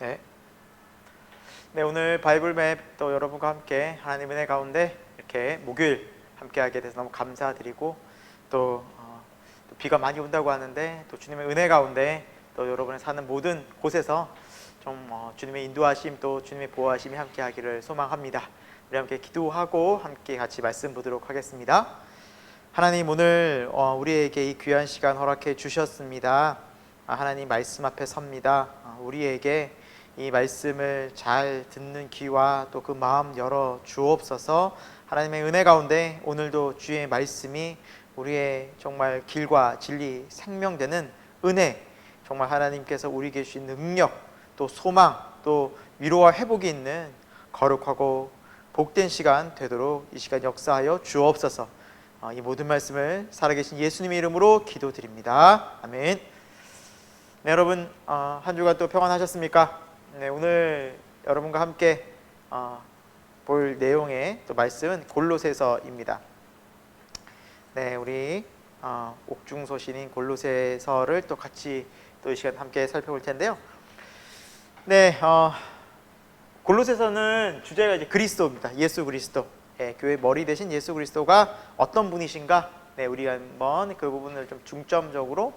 네. 네, 오늘 바이블맵 또 여러분과 함께 하나님 은혜 가운데 이렇게 목요일 함께하게 돼서 너무 감사드리고 또 비가 많이 온다고 하는데 또 주님의 은혜 가운데 또 여러분의 사는 모든 곳에서 좀 주님의 인도하심 또 주님의 보호하심이 함께하기를 소망합니다. 우리 함께 기도하고 함께 같이 말씀 보도록 하겠습니다. 하나님, 오늘 우리에게 이 귀한 시간 허락해 주셨습니다. 하나님 말씀 앞에 섭니다. 우리에게 이 말씀을 잘 듣는 귀와 또 그 마음 열어 주옵소서. 하나님의 은혜 가운데 오늘도 주의 말씀이 우리의 정말 길과 진리, 생명되는 은혜, 정말 하나님께서 우리에게 주신 능력, 또 소망, 또 위로와 회복이 있는 거룩하고 복된 시간 되도록 이 시간 역사하여 주옵소서. 이 모든 말씀을 살아계신 예수님의 이름으로 기도드립니다. 아멘. 네, 여러분 한 주간 또 평안하셨습니까? 네, 오늘 여러분과 함께 볼 내용의 또 말씀은 골로새서입니다. 네, 우리 옥중서신인 골로새서를 또 같이 또 이 시간 함께 살펴볼 텐데요. 네, 골로새서는 주제가 이제 그리스도입니다. 예수 그리스도. 네, 교회 머리 대신 예수 그리스도가 어떤 분이신가? 네, 우리가 한번 그 부분을 좀 중점적으로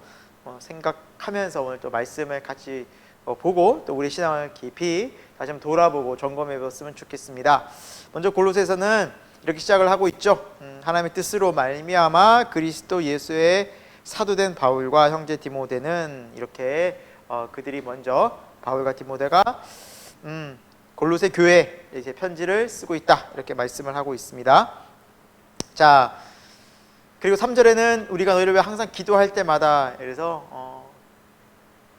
생각하면서 오늘 또 말씀을 같이 보고 또 우리 신앙을 깊이 다시 한번 돌아보고 점검해 봤으면 좋겠습니다. 먼저 골로새서는 이렇게 시작을 하고 있죠. 하나님의 뜻으로 말미암아 그리스도 예수의 사도된 바울과 형제 디모데는, 이렇게 그들이 먼저 바울과 디모데가 골로새 교회에 이제 편지를 쓰고 있다, 이렇게 말씀을 하고 있습니다. 자, 그리고 3절에는 우리가 너희를 위해 항상 기도할 때마다, 그래서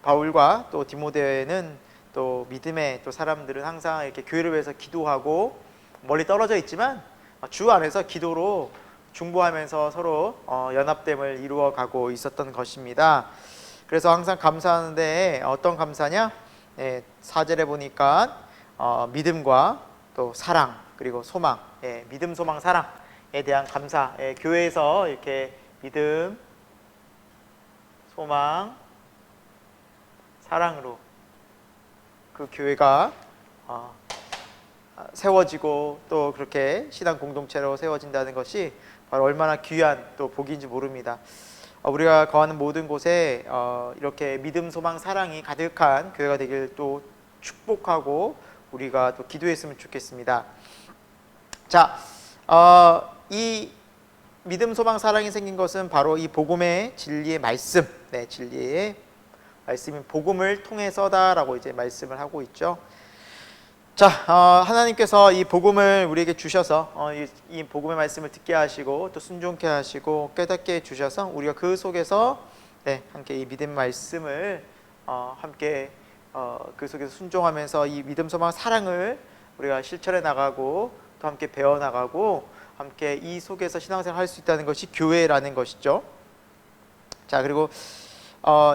바울과 또 디모데는 또 믿음의 또 사람들은 항상 이렇게 교회를 위해서 기도하고 멀리 떨어져 있지만 주 안에서 기도로 중보하면서 서로 연합됨을 이루어 가고 있었던 것입니다. 그래서 항상 감사하는데 어떤 감사냐? 4절에 보니까 믿음과 또 사랑, 그리고 소망, 믿음, 소망, 사랑에 대한 감사. 교회에서 이렇게 믿음, 소망, 사랑으로 그 교회가 세워지고 또 그렇게 신앙 공동체로 세워진다는 것이 바로 얼마나 귀한 또 복인지 모릅니다. 우리가 거하는 모든 곳에 이렇게 믿음, 소망, 사랑이 가득한 교회가 되길 또 축복하고 우리가 또 기도했으면 좋겠습니다. 자, 이 믿음, 소망, 사랑이 생긴 것은 바로 이 복음의 진리의 말씀, 진리의 말씀인 복음을 통해서다라고 이제 말씀을 하고 있죠. 자, 하나님께서 이 복음을 우리에게 주셔서 이 복음의 말씀을 듣게 하시고 또 순종케 하시고 깨닫게 주셔서 우리가 그 속에서 함께 이 믿음 말씀을 함께 그 속에서 순종하면서 이 믿음, 소망, 사랑을 우리가 실천해 나가고 또 함께 배워 나가고 함께 이 속에서 신앙생활 할 수 있다는 것이 교회라는 것이죠. 자, 그리고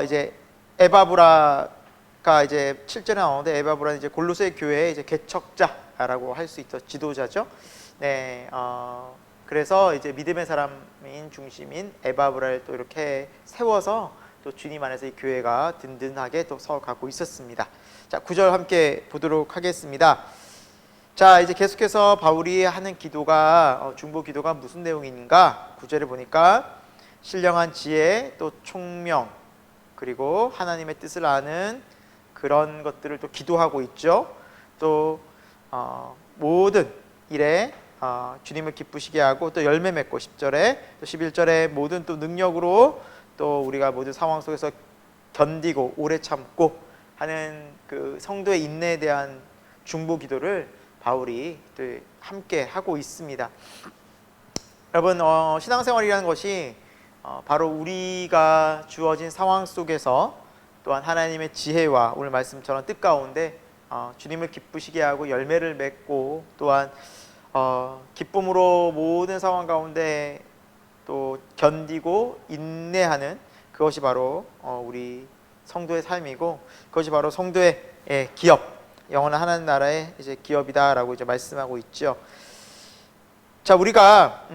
이제 에바브라가 이제 7절에 나오는데, 에바브라는 이제 골로새 교회의 이제 개척자라고 할 수 있죠. 지도자죠. 네, 그래서 이제 믿음의 사람인 중심인 에바브라를 또 이렇게 세워서 또 주님 안에서 이 교회가 든든하게 또 서가고 있었습니다. 자, 9절 함께 보도록 하겠습니다. 자, 이제 계속해서 바울이 하는 기도가 중보 기도가 무슨 내용인가? 9절에 보니까 신령한 지혜, 또 총명, 그리고 하나님의 뜻을 아는 그런 것들을 또 기도하고 있죠. 또 모든 일에 주님을 기쁘시게 하고 또 열매 맺고, 10절에 또 11절에 모든 또 능력으로 또 우리가 모든 상황 속에서 견디고 오래 참고 하는 그 성도의 인내에 대한 중보 기도를 바울이 또 함께 하고 있습니다. 여러분, 신앙생활이라는 것이 바로 우리가 주어진 상황 속에서 또한 하나님의 지혜와 오늘 말씀처럼 뜻 가운데 주님을 기쁘시게 하고 열매를 맺고, 또한 기쁨으로 모든 상황 가운데 또 견디고 인내하는 그것이 바로 우리 성도의 삶이고, 그것이 바로 성도의 기업, 영원한 하나님 나라의 이제 기업이다라고 이제 말씀하고 있죠. 자, 우리가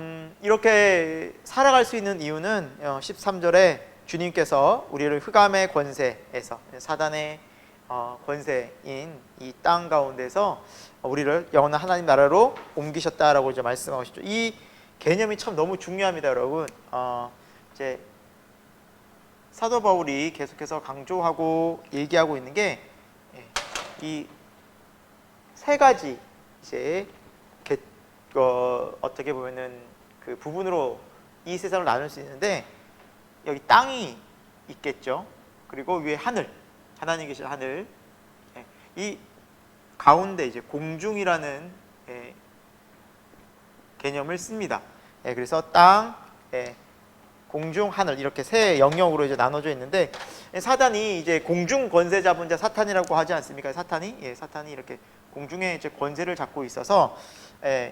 이렇게 살아갈 수 있는 이유는 13절에 주님께서 우리를 흑암의 권세에서, 사단의 권세인 이 땅 가운데서 우리를 영원한 하나님 나라로 옮기셨다라고 이제 말씀하고 싶죠. 이 개념이 참 너무 중요합니다, 여러분. 이제 사도 바울이 계속해서 강조하고 얘기하고 있는 게 이 세 가지 이제 어떻게 보면은 그 부분으로 이 세상을 나눌 수 있는데, 여기 땅이 있겠죠. 그리고 위에 하늘, 하나님 계신 하늘, 이 가운데 이제 공중이라는 개념을 씁니다. 그래서 땅, 공중, 하늘 이렇게 세 영역으로 이제 나눠져 있는데, 사단이 이제 공중 권세 잡은 자 사탄이라고 하지 않습니까? 사탄이 사탄이 이렇게 공중에 이제 권세를 잡고 있어서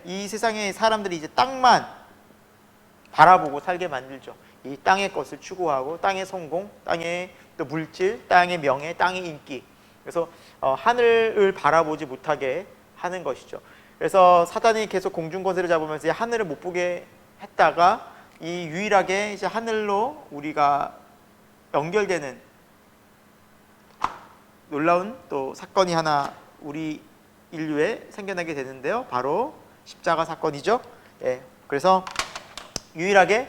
이 세상의 사람들이 이제 땅만 바라보고 살게 만들죠. 이 땅의 것을 추구하고 땅의 성공, 땅의 또 물질, 땅의 명예, 땅의 인기. 그래서 하늘을 바라보지 못하게 하는 것이죠. 그래서 사단이 계속 공중 권세를 잡으면서 하늘을 못 보게 했다가 이 유일하게 이제 하늘로 우리가 연결되는 놀라운 또 사건이 하나 우리 인류에 생겨나게 되는데요. 바로 십자가 사건이죠. 그래서 유일하게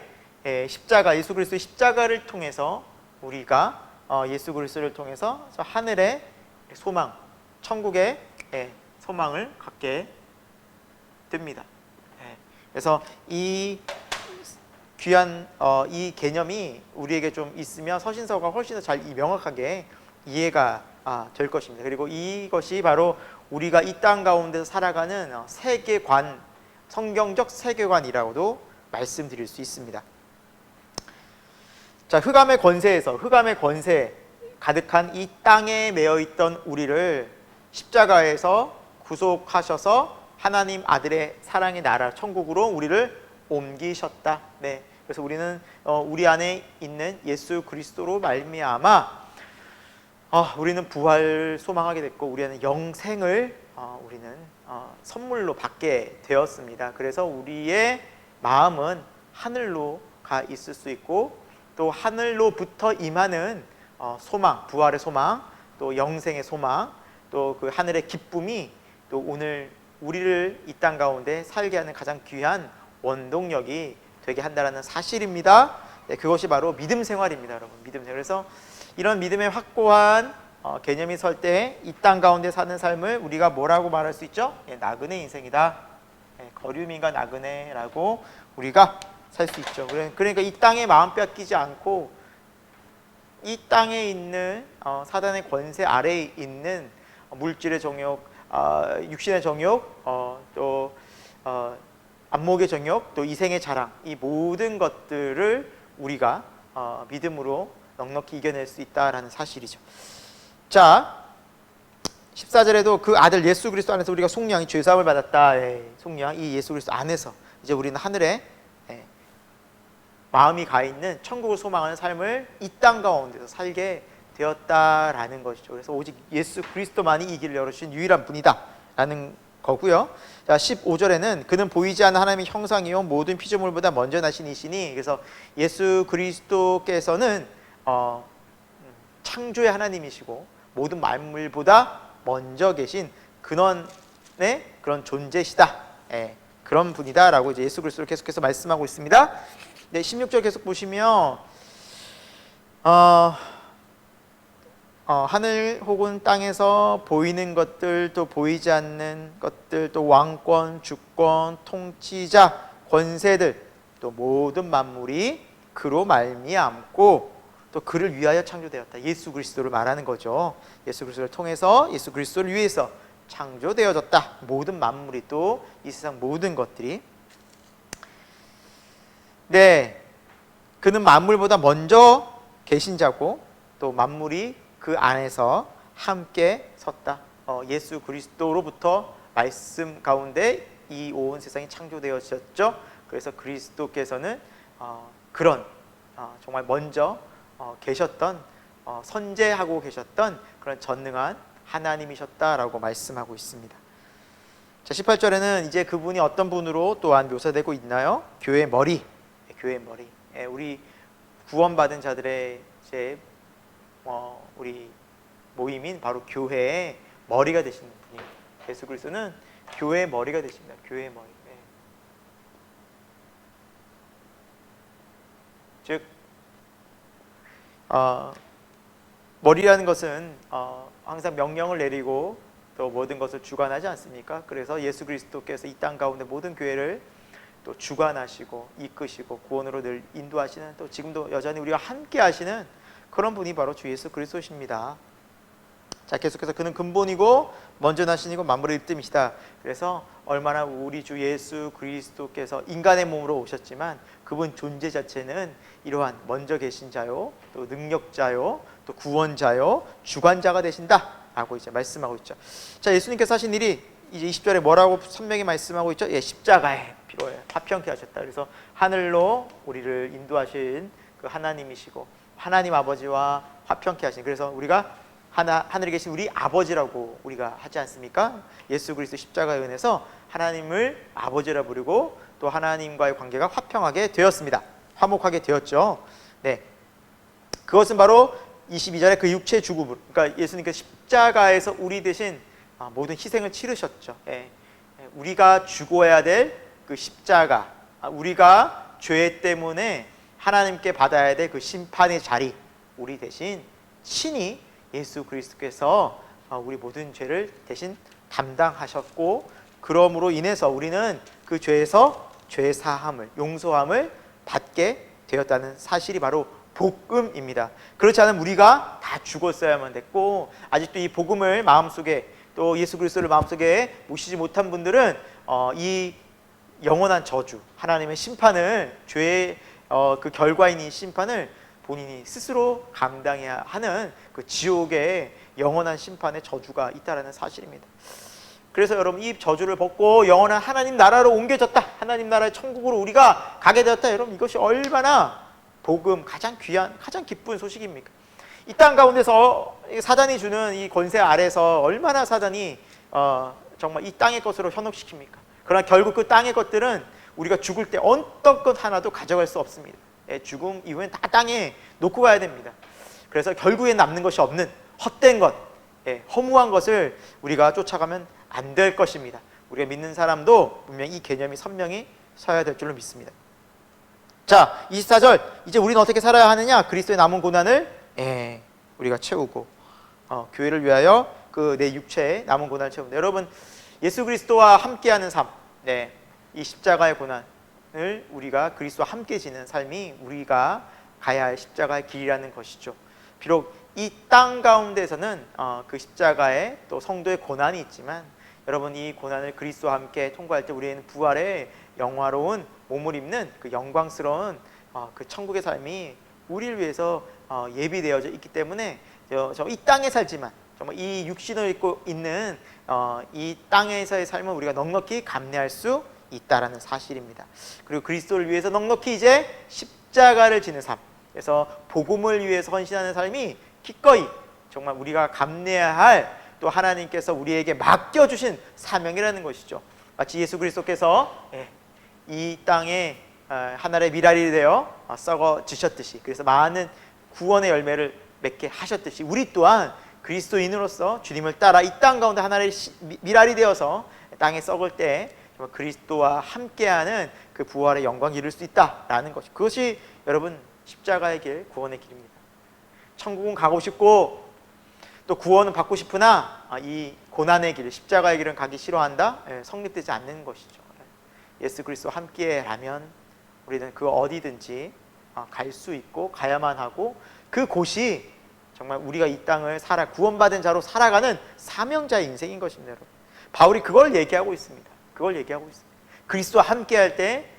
십자가, 예수 그리스도의 십자가를 통해서 우리가 예수 그리스도를 통해서 하늘의 소망, 천국의 소망을 갖게 됩니다. 그래서 이 귀한 이 개념이 우리에게 좀 있으면 서신서가 훨씬 더 잘 명확하게 이해가 될 것입니다. 그리고 이것이 바로 우리가 이 땅 가운데서 살아가는 세계관, 성경적 세계관이라고도 말씀드릴 수 있습니다. 자, 흑암의 권세에서, 흑암의 권세 가득한 이 땅에 매여 있던 우리를 십자가에서 구속하셔서 하나님 아들의 사랑의 나라 천국으로 우리를 옮기셨다. 그래서 우리는 우리 안에 있는 예수 그리스도로 말미암아 우리는 부활 소망하게 됐고, 우리 안에 영생을 우리는 선물로 받게 되었습니다. 그래서 우리의 마음은 하늘로 가 있을 수 있고, 또 하늘로부터 임하는 소망, 부활의 소망, 또 영생의 소망, 또 그 하늘의 기쁨이 또 오늘 우리를 이 땅 가운데 살게 하는 가장 귀한 원동력이 되게 한다는 사실입니다. 그것이 바로 믿음 생활입니다, 여러분. 믿음 생활. 그래서 이런 믿음의 확고한 개념이 설 때 이 땅 가운데 사는 삶을 우리가 뭐라고 말할 수 있죠? 나그네 인생이다. 거류민과 나그네라고 우리가 살 수 있죠. 그러니까 이 땅에 마음 뺏기지 않고 이 땅에 있는 사단의 권세 아래에 있는 물질의 정욕, 육신의 정욕, 또 안목의 정욕, 또 이생의 자랑, 이 모든 것들을 우리가 믿음으로 넉넉히 이겨낼 수 있다라는 사실이죠. 자, 14절에도 그 아들 예수 그리스도 안에서 우리가 속량이 죄사함을 받았다. 속량, 이 예수 그리스도 안에서 이제 우리는 하늘에 마음이 가 있는 천국을 소망하는 삶을 이 땅 가운데서 살게 되었다라는 것이죠. 그래서 오직 예수 그리스도만이 이 길을 열어주신 유일한 분이다라는 거고요. 자, 15절에는 그는 보이지 않는 하나님의 형상이요 모든 피조물보다 먼저 나신 이시니, 그래서 예수 그리스도께서는 창조의 하나님이시고 모든 만물보다 먼저 계신 근원의 그런 존재시다. 그런 분이다라고 이제 예수 그리스도를 계속해서 말씀하고 있습니다. 16절 계속 보시면 하늘 혹은 땅에서 보이는 것들, 또 보이지 않는 것들, 또 왕권, 주권, 통치자, 권세들, 또 모든 만물이 그로 말미암고 또 그를 위하여 창조되었다. 예수 그리스도를 말하는 거죠. 예수 그리스도를 통해서, 예수 그리스도를 위해서 창조되어졌다. 모든 만물이, 또 이 세상 모든 것들이. 그는 만물보다 먼저 계신 자고 또 만물이 그 안에서 함께 섰다. 예수 그리스도로부터 말씀 가운데 이 온 세상이 창조되어졌죠. 그래서 그리스도께서는 그런 정말 먼저 계셨던, 선재하고 계셨던 그런 전능한 하나님이셨다라고 말씀하고 있습니다. 자, 18절에는 이제 그분이 어떤 분으로 또한 묘사되고 있나요? 교회의 머리, 교회의 머리. 우리 구원받은 자들의 이제 우리 모임인 바로 교회의 머리가 되시는 분입니다. 예수 그리스도는 교회의 머리가 되십니다. 교회의 머리. 즉 머리라는 것은 항상 명령을 내리고 또 모든 것을 주관하지 않습니까? 그래서 예수 그리스도께서 이 땅 가운데 모든 교회를 또 주관하시고 이끄시고 구원으로 늘 인도하시는, 또 지금도 여전히 우리와 함께 하시는 그런 분이 바로 주 예수 그리스도십니다. 자, 계속해서 그는 근본이고 먼저 나신이고 만물의 으뜸이시다. 그래서 얼마나 우리 주 예수 그리스도께서 인간의 몸으로 오셨지만 그분 존재 자체는 이러한 먼저 계신 자요, 또 능력자요, 또 구원자요, 주관자가 되신다 라고 이제 말씀하고 있죠. 자, 예수님께서 하신 일이 이제 20절에 뭐라고 선명히 말씀하고 있죠? 십자가에 피로 화평케 하셨다. 그래서 하늘로 우리를 인도하신 그 하나님이시고 하나님 아버지와 화평케 하신, 그래서 우리가 하늘에 계신 우리 아버지라고 우리가 하지 않습니까? 예수 그리스도 십자가에 의해서 하나님을 아버지라 부르고 또 하나님과의 관계가 화평하게 되었습니다. 화목하게 되었죠. 네, 그것은 바로 22절에 그 육체 죽음으로, 그러니까 예수님께서 십자가에서 우리 대신 모든 희생을 치르셨죠. 우리가 죽어야 될 그 십자가, 우리가 죄 때문에 하나님께 받아야 될 그 심판의 자리, 우리 대신 친히 예수 그리스도께서 우리 모든 죄를 대신 담당하셨고, 그러므로 인해서 우리는 그 죄에서 죄 사함을, 용서함을 받게 되었다는 사실이 바로 복음입니다. 그렇지 않으면 우리가 다 죽었어야만 됐고, 아직도 이 복음을 마음속에, 또 예수 그리스도를 마음속에 모시지 못한 분들은 이 영원한 저주, 하나님의 심판을, 죄의 그 결과인 이 심판을 본인이 스스로 감당해야 하는 그 지옥의 영원한 심판의 저주가 있다는 사실입니다. 그래서 여러분, 이 저주를 벗고 영원한 하나님 나라로 옮겨졌다, 하나님 나라의 천국으로 우리가 가게 되었다. 여러분, 이것이 얼마나 복음, 가장 귀한, 가장 기쁜 소식입니까? 이 땅 가운데서 사단이 주는 이 권세 아래서 얼마나 사단이 정말 이 땅의 것으로 현혹시킵니까? 그러나 결국 그 땅의 것들은 우리가 죽을 때 어떤 것 하나도 가져갈 수 없습니다. 죽음 이후엔 다 땅에 놓고 가야 됩니다. 그래서 결국에 남는 것이 없는 헛된 것, 허무한 것을 우리가 쫓아가면 안 될 것입니다. 우리가 믿는 사람도 분명히 이 개념이 선명히 서야 될 줄로 믿습니다. 자, 24절, 이제 우리는 어떻게 살아야 하느냐? 그리스도의 남은 고난을 우리가 채우고 교회를 위하여 그 내 육체의 남은 고난을 채웁니다. 여러분, 예수 그리스도와 함께하는 삶, 이 십자가의 고난을 우리가 그리스도와 함께 지는 삶이 우리가 가야 할 십자가의 길이라는 것이죠. 비록 이 땅 가운데서는 그 십자가에 또 성도의 고난이 있지만, 여러분, 이 고난을 그리스도와 함께 통과할 때 우리는 부활의 영화로운 몸을 입는 그 영광스러운 그 천국의 삶이 우리를 위해서 예비되어져 있기 때문에 이 땅에 살지만 정말 이 육신을 입고 있는 이 땅에서의 삶을 우리가 넉넉히 감내할 수 있다라는 사실입니다. 그리고 그리스도를 위해서 넉넉히 이제 십자가를 지는 삶, 그래서 복음을 위해서 헌신하는 삶이 기꺼이 정말 우리가 감내해야 할, 또 하나님께서 우리에게 맡겨주신 사명이라는 것이죠. 마치 예수 그리스도께서 이 땅에 하늘의 미랄이 되어 썩어지셨듯이, 그래서 많은 구원의 열매를 맺게 하셨듯이, 우리 또한 그리스도인으로서 주님을 따라 이 땅 가운데 하나의 미랄이 되어서 땅에 썩을 때 그리스도와 함께하는 그 부활의 영광을 이룰 수 있다라는 것, 그것이 여러분 십자가의 길, 구원의 길입니다. 천국은 가고 싶고 또 구원은 받고 싶으나 이 고난의 길, 십자가의 길은 가기 싫어한다? 성립되지 않는 것이죠. 예수 그리스도와 함께라면 우리는 그 어디든지 갈 수 있고 가야만 하고, 그 곳이 정말 우리가 이 땅을 구원받은 자로 살아가는 사명자의 인생인 것입니다. 여러분, 바울이 그걸 얘기하고 있습니다. 그걸 얘기하고 있습니다. 그리스도와 함께할 때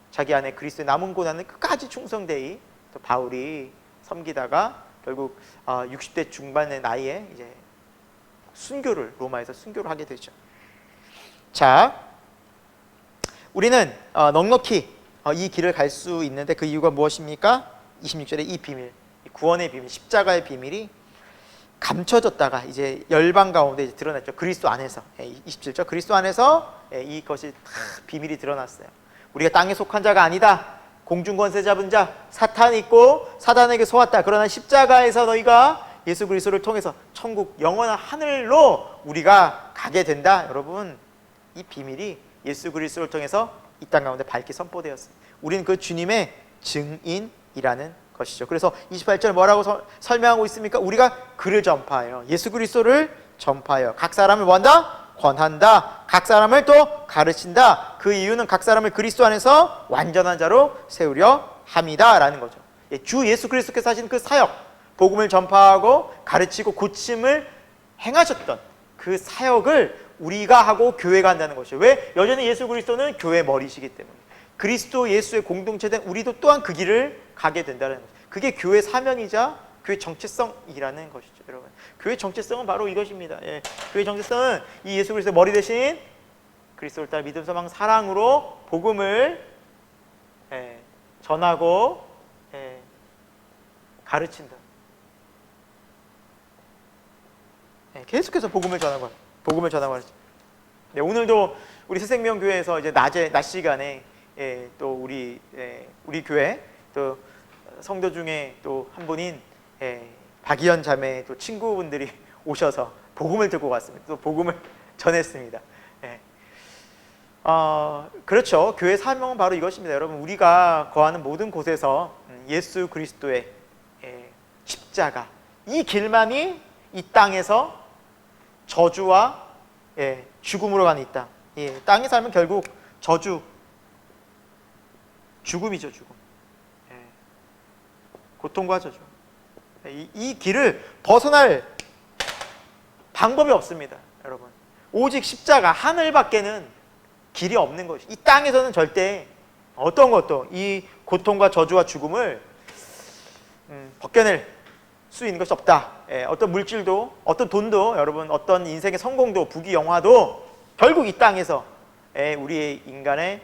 자기 안에 그리스도의 남은 고난은 끝까지 충성되이 또 바울이 섬기다가 결국 60대 중반의 나이에 이제 로마에서 순교를 하게 되죠. 자, 우리는 넉넉히 이 길을 갈 수 있는데 그 이유가 무엇입니까? 26절에 이 비밀, 구원의 비밀, 십자가의 비밀이 감춰졌다가 이제 열방 가운데 이제 드러났죠. 그리스도 안에서. 27절, 그리스도 안에서 이것이 비밀이 드러났어요. 우리가 땅에 속한 자가 아니다. 공중 권세 잡은 자 사탄이 있고 사단에게 속았다. 그러나 십자가에서 너희가 예수 그리스도를 통해서 천국 영원한 하늘로 우리가 가게 된다. 여러분, 이 비밀이 예수 그리스도를 통해서 이 땅 가운데 밝게 선포되었습니다. 우리는 그 주님의 증인이라는 것이죠. 그래서 28절 뭐라고 설명하고 있습니까? 우리가 그를 전파하여, 예수 그리스도를 전파하여 각 사람을 뭐한다? 권한다. 각 사람을 또 가르친다. 그 이유는 각 사람을 그리스도 안에서 완전한 자로 세우려 함이다 라는 거죠. 주 예수 그리스도께서 하신 그 사역, 복음을 전파하고 가르치고 고침을 행하셨던 그 사역을 우리가 하고 교회가 한다는 것이죠. 왜? 여전히 예수 그리스도는 교회 머리시기 때문에 그리스도 예수의 공동체된 우리도 또한 그 길을 가게 된다는 거죠. 그게 교회 사명이자 교회 정체성이라는 것이죠. 여러분, 교회 정체성은 바로 이것입니다. 예. 교회 정체성은 이 예수 그리스도의 머리 대신 그리스도를 따라 믿음, 소망, 사랑으로 복음을 전하고 가르친다. 계속해서 복음을 전하고 하죠. 네, 오늘도 우리 새생명교회에서 이제 낮 시간에 또 우리 교회 또 성도 중에 또 한 분인 박이현 자매 또 친구분들이 오셔서 복음을 듣고 갔습니다. 또 복음을 전했습니다. 그렇죠. 교회 사명은 바로 이것입니다. 여러분, 우리가 거하는 모든 곳에서 예수 그리스도의 십자가, 이 길만이 이 땅에서 저주와 죽음으로 가는 이 땅. 땅에 살면 결국 저주, 죽음이죠. 죽음. 고통과 저주. 이 길을 벗어날 방법이 없습니다. 여러분, 오직 십자가, 하늘밖에는 길이 없는 것이. 이 땅에서는 절대 어떤 것도 이 고통과 저주와 죽음을 벗겨낼 수 있는 것이 없다. 어떤 물질도, 어떤 돈도, 여러분, 어떤 인생의 성공도, 부귀 영화도 결국 이 땅에서 우리의 인간의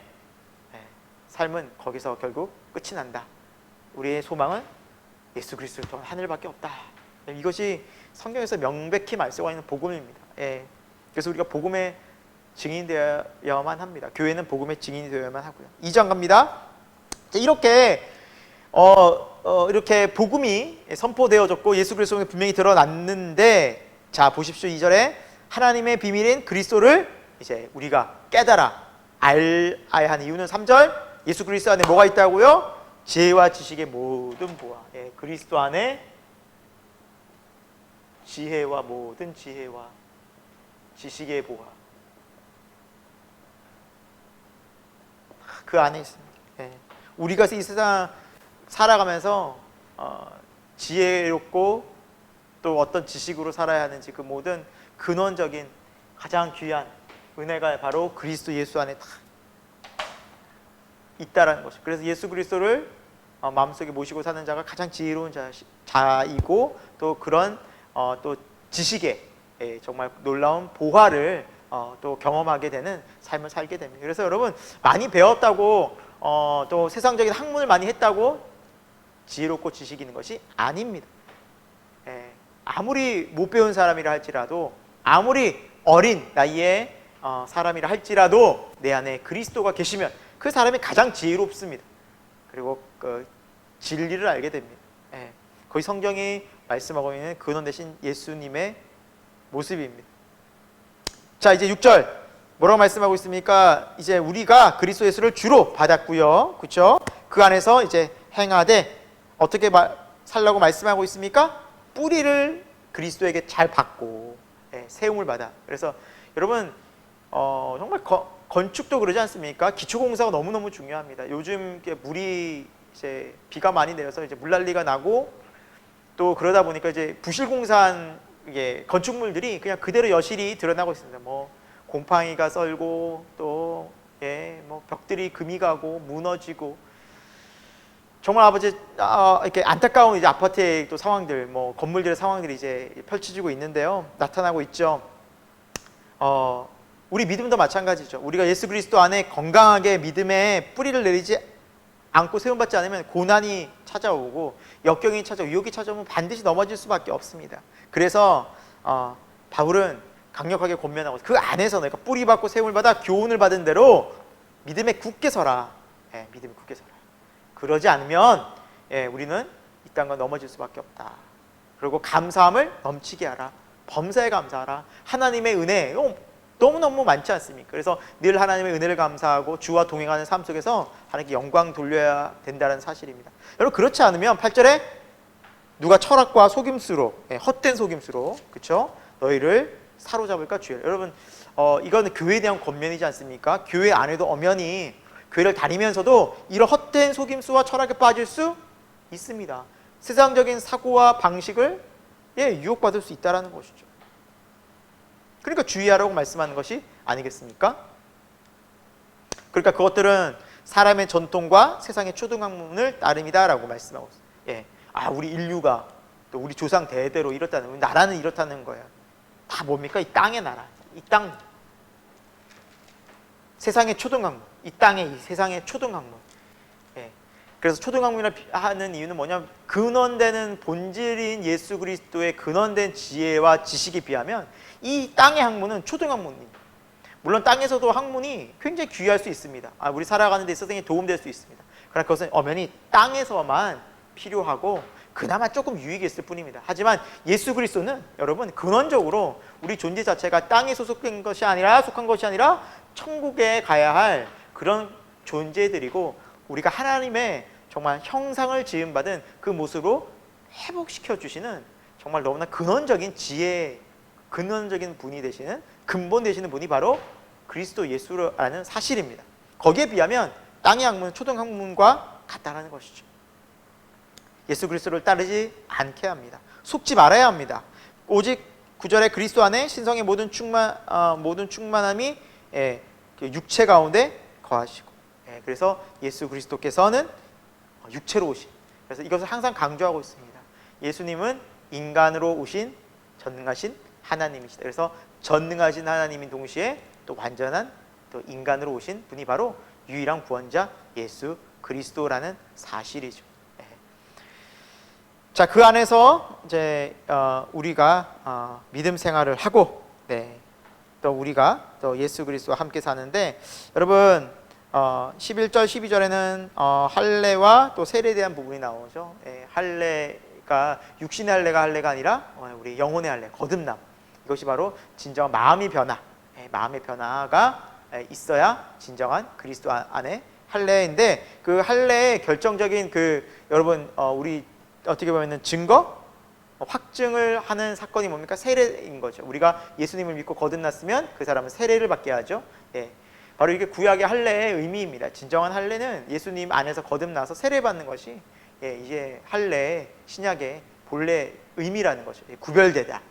삶은 거기서 결국 끝이 난다. 우리의 소망은 예수 그리스도를 통한 하늘밖에 없다. 이것이 성경에서 명백히 말씀하고 있는 복음입니다. 그래서 우리가 복음의 증인이 되어야만 합니다. 교회는 복음의 증인이 되어야만 하고요. 2장 갑니다. 이렇게 이렇게 복음이 선포되어졌고 예수 그리스도가 분명히 드러났는데, 자 보십시오. 2절에 하나님의 비밀인 그리스도를 이제 우리가 깨달아 알아야 하는 이유는 3절, 예수 그리스도 안에 뭐가 있다고요? 지혜와 지식의 모든 보화. 그리스도 안에 지혜와 모든 지혜와 지식의 보화, 그 안에 있습니다. 우리가 이 세상 살아가면서 지혜롭고 또 어떤 지식으로 살아야 하는지 그 모든 근원적인 가장 귀한 은혜가 바로 그리스도 예수 안에 다 있다라는 것이죠. 그래서 예수 그리스도를 마음속에 모시고 사는 자가 가장 지혜로운 자이고, 또 그런 또 지식의 정말 놀라운 보화를 또 경험하게 되는 삶을 살게 됩니다. 그래서 여러분, 많이 배웠다고 또 세상적인 학문을 많이 했다고 지혜롭고 지식 있는 것이 아닙니다. 아무리 못 배운 사람이라 할지라도, 아무리 어린 나이에 사람이라 할지라도 내 안에 그리스도가 계시면 그 사람이 가장 지혜롭습니다. 그리고 그 진리를 알게 됩니다. 거의 성경이 말씀하고 있는 근원 대신 예수님의 모습입니다. 자, 이제 6절 뭐라고 말씀하고 있습니까? 이제 우리가 그리스도 예수를 주로 받았고요, 그렇죠? 그 안에서 이제 행하되 어떻게 살라고 말씀하고 있습니까? 뿌리를 그리스도에게 잘 받고 세움을 받아. 그래서 여러분, 정말 건축도 그러지 않습니까? 기초공사가 너무너무 중요합니다. 요즘 물이 이제 비가 많이 내려서 이제 물난리가 나고, 또 그러다 보니까 이제 부실공사한 건축물들이 그냥 그대로 여실히 드러나고 있습니다. 뭐 곰팡이가 썰고, 또 뭐 벽들이 금이 가고 무너지고, 정말 이렇게 안타까운 이제 아파트의 또 상황들, 뭐 건물들의 상황들이 이제 펼쳐지고 있는데요, 나타나고 있죠. 우리 믿음도 마찬가지죠. 우리가 예수 그리스도 안에 건강하게 믿음의 뿌리를 내리지 않고 세움받지 않으면 고난이 찾아오고 역경이 찾아오고 유혹이 찾아오면 반드시 넘어질 수밖에 없습니다. 그래서 바울은 강력하게 권면하고, 그 안에서 내가 뿌리 받고 세움을 받아 교훈을 받은 대로 믿음에 굳게 서라. 믿음에 굳게 서라. 그러지 않으면 우리는 이 땅과 넘어질 수밖에 없다. 그리고 감사함을 넘치게 하라. 범사에 감사하라. 하나님의 은혜 너무너무 많지 않습니까? 그래서 늘 하나님의 은혜를 감사하고 주와 동행하는 삶 속에서 하나님께 영광 돌려야 된다는 사실입니다. 여러분, 그렇지 않으면 8절에 누가 철학과 속임수로, 헛된 속임수로, 그렇죠? 너희를 사로잡을까 주의. 여러분, 이거는 교회에 대한 권면이지 않습니까? 교회 안에도 엄연히 교회를 다니면서도 이런 헛된 속임수와 철학에 빠질 수 있습니다. 세상적인 사고와 방식을 유혹받을 수 있다는 것이죠. 그러니까 주의하라고 말씀하는 것이 아니겠습니까? 그러니까 그것들은 사람의 전통과 세상의 초등학문을 따름이다라고 말씀하고 있어요. 우리 인류가 또 우리 조상 대대로 이렇다는, 나라는 이렇다는 거예요. 다 뭡니까? 이 땅의 나라, 이 땅, 세상의 초등학문, 이 땅의, 이 세상의 초등학문. 그래서 초등학문이라 하는 이유는 뭐냐면, 근원되는 본질인 예수 그리스도의 근원된 지혜와 지식에 비하면 이 땅의 학문은 초등학문입니다. 물론 땅에서도 학문이 굉장히 귀할 수 있습니다. 우리 살아가는 데 있어서 도움될 수 있습니다. 그러나 그것은 엄연히 땅에서만 필요하고 그나마 조금 유익이 있을 뿐입니다. 하지만 예수 그리스도는 여러분, 근원적으로 우리 존재 자체가 땅에 속한 것이 아니라 천국에 가야 할 그런 존재들이고, 우리가 하나님의 정말 형상을 지음받은 그 모습으로 회복시켜 주시는 정말 너무나 근원적인 지혜, 근원적인 분이 되시는, 근본 되시는 분이 바로 그리스도 예수라는 사실입니다. 거기에 비하면 땅의 학문은 초등학문과 같다는 것이죠. 예수 그리스도를 따르지 않게 합니다. 속지 말아야 합니다. 오직 9절에 그리스도 안에 신성의 모든 충만함이 육체 가운데 거하시고, 그래서 예수 그리스도께서는 육체로 오신, 그래서 이것을 항상 강조하고 있습니다. 예수님은 인간으로 오신 전능하신 하나님이시다. 그래서 전능하신 하나님인 동시에 또 완전한 또 인간으로 오신 분이 바로 유일한 구원자 예수 그리스도라는 사실이죠. 자, 그 안에서 이제 우리가 믿음 생활을 하고, 또 우리가 또 예수 그리스도와 함께 사는데, 여러분 11절 12절에는 할례와 또 세례에 대한 부분이 나오죠. 할례가 육신의 할례가 아니라 우리 영혼의 할례, 거듭남. 이것이 바로 진정한 마음의 변화가 있어야 진정한 그리스도 안에 할례인데, 그 할례의 결정적인 여러분 우리 어떻게 보면 증거, 확증을 하는 사건이 뭡니까? 세례인 거죠. 우리가 예수님을 믿고 거듭났으면 그 사람은 세례를 받게 하죠. 바로 이게 구약의 할례의 의미입니다. 진정한 할례는 예수님 안에서 거듭나서 세례받는 것이 이제 할례의 신약의 본래 의미라는 거죠. 구별되다.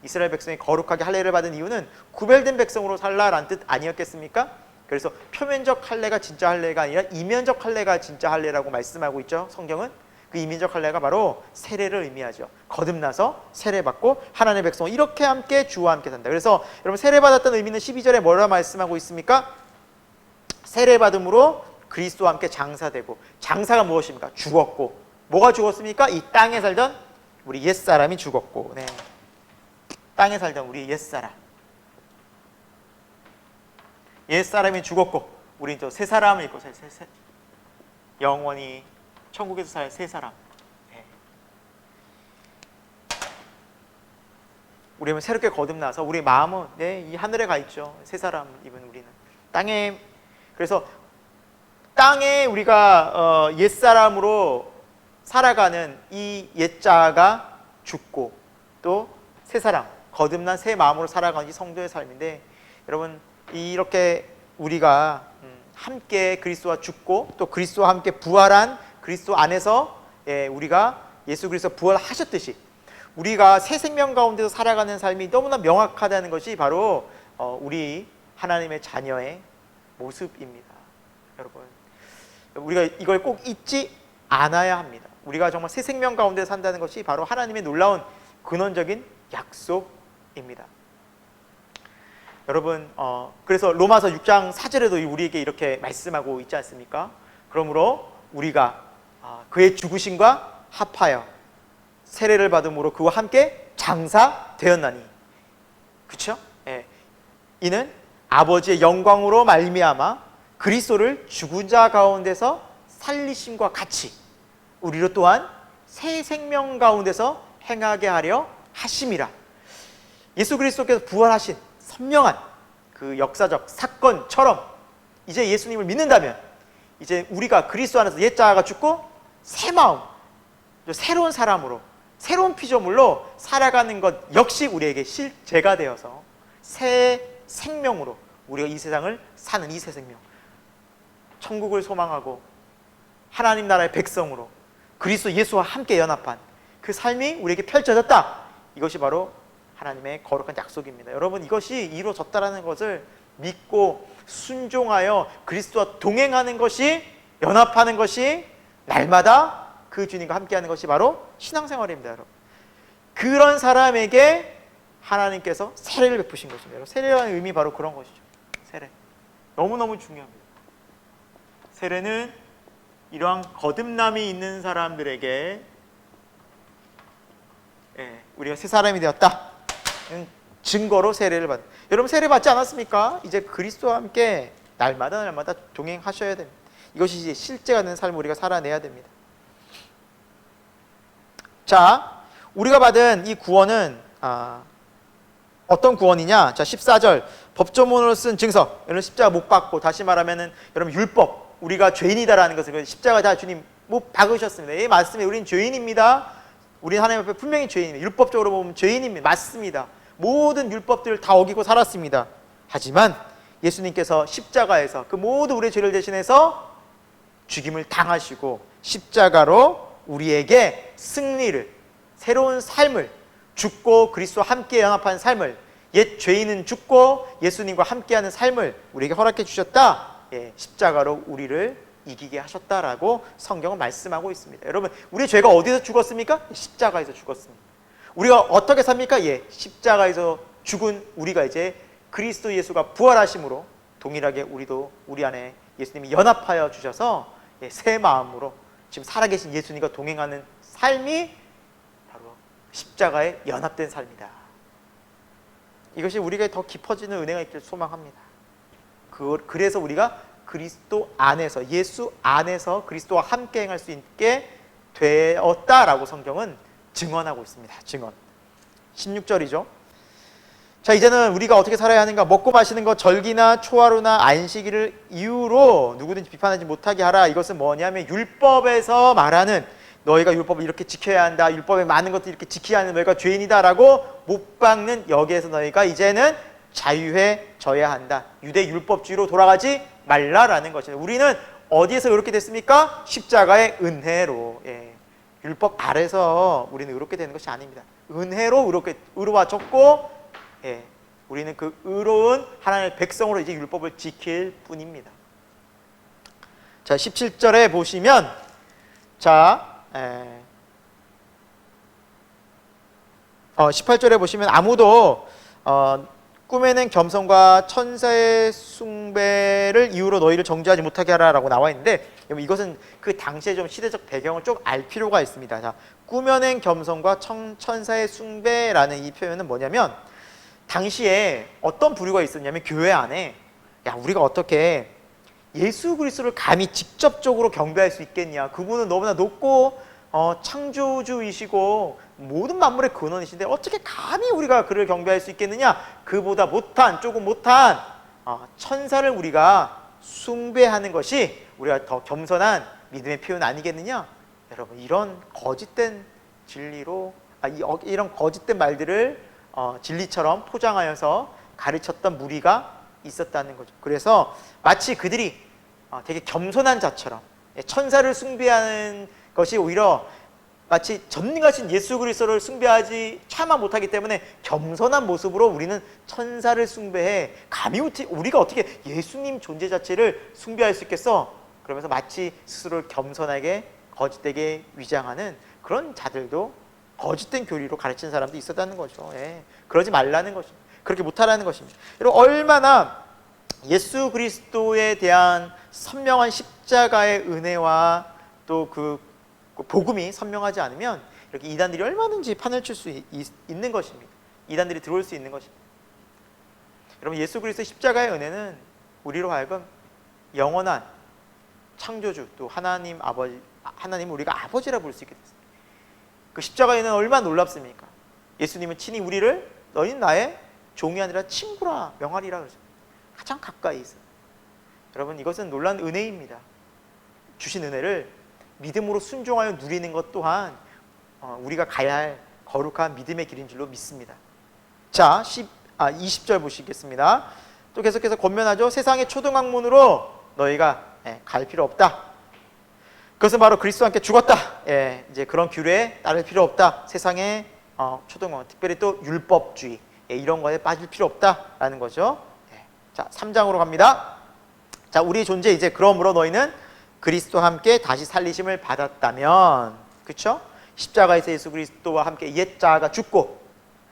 이스라엘 백성이 거룩하게 할례를 받은 이유는 구별된 백성으로 살라라는 뜻 아니었겠습니까? 그래서 표면적 할례가 진짜 할례가 아니라 이면적 할례가 진짜 할례라고 말씀하고 있죠. 성경은 그 이면적 할례가 바로 세례를 의미하죠. 거듭나서 세례받고 하나님의 백성 이렇게 함께 주와 함께 산다. 그래서 여러분, 세례받았다는 의미는 12절에 뭐라 말씀하고 있습니까? 세례받음으로 그리스도와 함께 장사되고, 장사가 무엇입니까? 죽었고. 뭐가 죽었습니까? 이 땅에 살던 우리 옛사람이 죽었고, 땅에 살던 우리 옛사람이 죽었고, 우리 또 새 사람을 입고 영원히 천국에서 살 새 사람. 우리는 새롭게 거듭나서 우리 마음은 이 하늘에 가 있죠. 새 사람 입은 우리는 땅에. 그래서 땅에 우리가 옛사람으로 살아가는 이 옛자가 죽고, 또 새 사람, 거듭난 새 마음으로 살아가는 이 성도의 삶인데, 여러분 이렇게 우리가 함께 그리스도와 죽고 또 그리스도와 함께 부활한 그리스도 안에서 우리가 예수 그리스도 부활하셨듯이 우리가 새 생명 가운데서 살아가는 삶이 너무나 명확하다는 것이 바로 우리 하나님의 자녀의 모습입니다. 여러분, 우리가 이걸 꼭 잊지 않아야 합니다. 우리가 정말 새 생명 가운데 산다는 것이 바로 하나님의 놀라운 근원적인 약속입니다. 여러분, 그래서 로마서 6장 4절에도 우리에게 이렇게 말씀하고 있지 않습니까? 그러므로 우리가 그의 죽으심과 합하여 세례를 받음으로 그와 함께 장사되었나니, 그렇죠? 이는 아버지의 영광으로 말미암아 그리스도를 죽은 자 가운데서 살리심과 같이 우리로 또한 새 생명 가운데서 행하게 하려 하심이라. 예수 그리스도께서 부활하신 선명한 그 역사적 사건처럼 이제 예수님을 믿는다면 이제 우리가 그리스도 안에서 옛 자아가 죽고 새 마음, 새로운 사람으로, 새로운 피조물로 살아가는 것 역시 우리에게 실제가 되어서 새 생명으로 우리가 이 세상을 사는 이 새 생명, 천국을 소망하고 하나님 나라의 백성으로 그리스도 예수와 함께 연합한 그 삶이 우리에게 펼쳐졌다. 이것이 바로 하나님의 거룩한 약속입니다. 여러분, 이것이 이루어졌다라는 것을 믿고 순종하여 그리스도와 동행하는 것이, 연합하는 것이, 날마다 그 주님과 함께하는 것이 바로 신앙생활입니다. 여러분, 그런 사람에게 하나님께서 세례를 베푸신 것입니다. 여러분, 세례라는 의미 바로 그런 것이죠. 세례 너무너무 중요합니다. 세례는 이러한 거듭남이 있는 사람들에게 우리가 새 사람이 되었다 증거로 세례를 받는. 여러분, 세례 받지 않았습니까? 이제 그리스도와 함께 날마다 동행하셔야 됩니다. 이것이 이제 실제가 되는 삶을 우리가 살아내야 됩니다. 자, 우리가 받은 이 구원은 어떤 구원이냐? 자, 14절 법조문으로 쓴 증서. 여러분, 십자가 못 박고, 다시 말하면은 여러분 율법, 우리가 죄인이다라는 것을 십자가 다 주님 못 박으셨습니다. 예, 맞습니다. 우리는 죄인입니다. 우리는 하나님 앞에 분명히 죄인입니다. 율법적으로 보면 죄인입니다. 맞습니다. 모든 율법들을 다 어기고 살았습니다. 하지만 예수님께서 십자가에서 그 모든 우리의 죄를 대신해서 죽임을 당하시고 십자가로 우리에게 승리를, 새로운 삶을, 죽고 그리스도와 함께 연합한 삶을, 옛 죄인은 죽고 예수님과 함께하는 삶을 우리에게 허락해 주셨다. 십자가로 우리를 이기게 하셨다라고 성경은 말씀하고 있습니다. 여러분, 우리의 죄가 어디서 죽었습니까? 십자가에서 죽었습니다. 우리가 어떻게 삽니까? 십자가에서 죽은 우리가 이제 그리스도 예수가 부활하심으로 동일하게 우리도 우리 안에 예수님이 연합하여 주셔서 새 마음으로 지금 살아계신 예수님과 동행하는 삶이 바로 십자가에 연합된 삶이다. 이것이 우리가 더 깊어지는 은혜가 있길 소망합니다. 그래서 우리가 그리스도 안에서, 예수 안에서 그리스도와 함께 행할 수 있게 되었다라고 성경은 증언하고 있습니다. 증언. 16절이죠. 자, 이제는 우리가 어떻게 살아야 하는가? 먹고 마시는 것, 절기나 초하루나 안식일을 이유로 누구든지 비판하지 못하게 하라. 이것은 뭐냐면 율법에서 말하는, 너희가 율법을 이렇게 지켜야 한다, 율법에 많은 것들 이렇게 지켜야 하는 너희가 죄인이다라고 못 박는 여기에서 너희가 이제는 자유해져야 한다. 유대 율법주의로 돌아가지 말라라는 것입니다. 우리는 어디에서 이렇게 됐습니까? 십자가의 은혜로. 율법 아래서 우리는 의롭게 되는 것이 아닙니다. 은혜로 의로워졌고, 우리는 그 의로운 하나님의 백성으로 이제 율법을 지킬 뿐입니다. 자, 17절에 보시면, 자, 18절에 보시면 아무도 꿈에는 겸손과 천사의 숭배를 이유로 너희를 정죄하지 못하게 하라라고 나와 있는데, 이것은 그 당시의 좀 시대적 배경을 좀 알 필요가 있습니다. 자, 꾸며낸 겸손과 천사의 숭배라는 이 표현은 뭐냐면, 당시에 어떤 부류가 있었냐면, 교회 안에 우리가 어떻게 예수 그리스도를 감히 직접적으로 경배할 수 있겠냐, 그분은 너무나 높고 창조주이시고 모든 만물의 근원이신데 어떻게 감히 우리가 그를 경배할 수 있겠느냐, 그보다 조금 못한 천사를 우리가 숭배하는 것이 우리가 더 겸손한 믿음의 표현 아니겠느냐. 여러분, 이런 거짓된 진리로 이런 거짓된 말들을 진리처럼 포장하여서 가르쳤던 무리가 있었다는 거죠. 그래서 마치 그들이 되게 겸손한 자처럼 천사를 숭배하는 것이 오히려 마치 전능하신 예수 그리스도를 숭배하지 차마 못하기 때문에 겸손한 모습으로 우리는 천사를 숭배해, 감히 우리가 어떻게 예수님 존재 자체를 숭배할 수 있겠어? 그러면서 마치 스스로를 겸손하게 거짓되게 위장하는 그런 자들도, 거짓된 교리로 가르치는 사람도 있었다는 거죠. 그러지 말라는 것입니다. 그렇게 못하라는 것입니다. 여러분, 얼마나 예수 그리스도에 대한 선명한 십자가의 은혜와 또 그 복음이 선명하지 않으면 이렇게 이단들이 얼마든지 판을 칠 수 있는 것입니다. 이단들이 들어올 수 있는 것입니다. 여러분, 예수 그리스도의 십자가의 은혜는 우리로 하여금 영원한 창조주, 또 하나님 우리가 아버지라 부를 수 있게 됐습니다. 그 십자가에는 얼마나 놀랍습니까? 예수님은 친히 우리를 너희는 나의 종이 아니라 친구라 명하리라 그러죠. 가장 가까이 있어요. 여러분, 이것은 놀라운 은혜입니다. 주신 은혜를 믿음으로 순종하여 누리는 것 또한 우리가 가야 할 거룩한 믿음의 길인 줄로 믿습니다. 자, 20절 보시겠습니다. 또 계속해서 권면하죠. 세상의 초등학문으로 너희가 갈 필요 없다. 그것은 바로 그리스도와 함께 죽었다. 이제 그런 규례에 따를 필요 없다. 세상의 초등학문, 특별히 또 율법주의 이런 거에 빠질 필요 없다라는 거죠. 자, 3장으로 갑니다. 자, 우리 존재 이제 그러므로 너희는 그리스도와 함께 다시 살리심을 받았다면, 그렇죠? 십자가에서 예수 그리스도와 함께 옛 자아가 죽고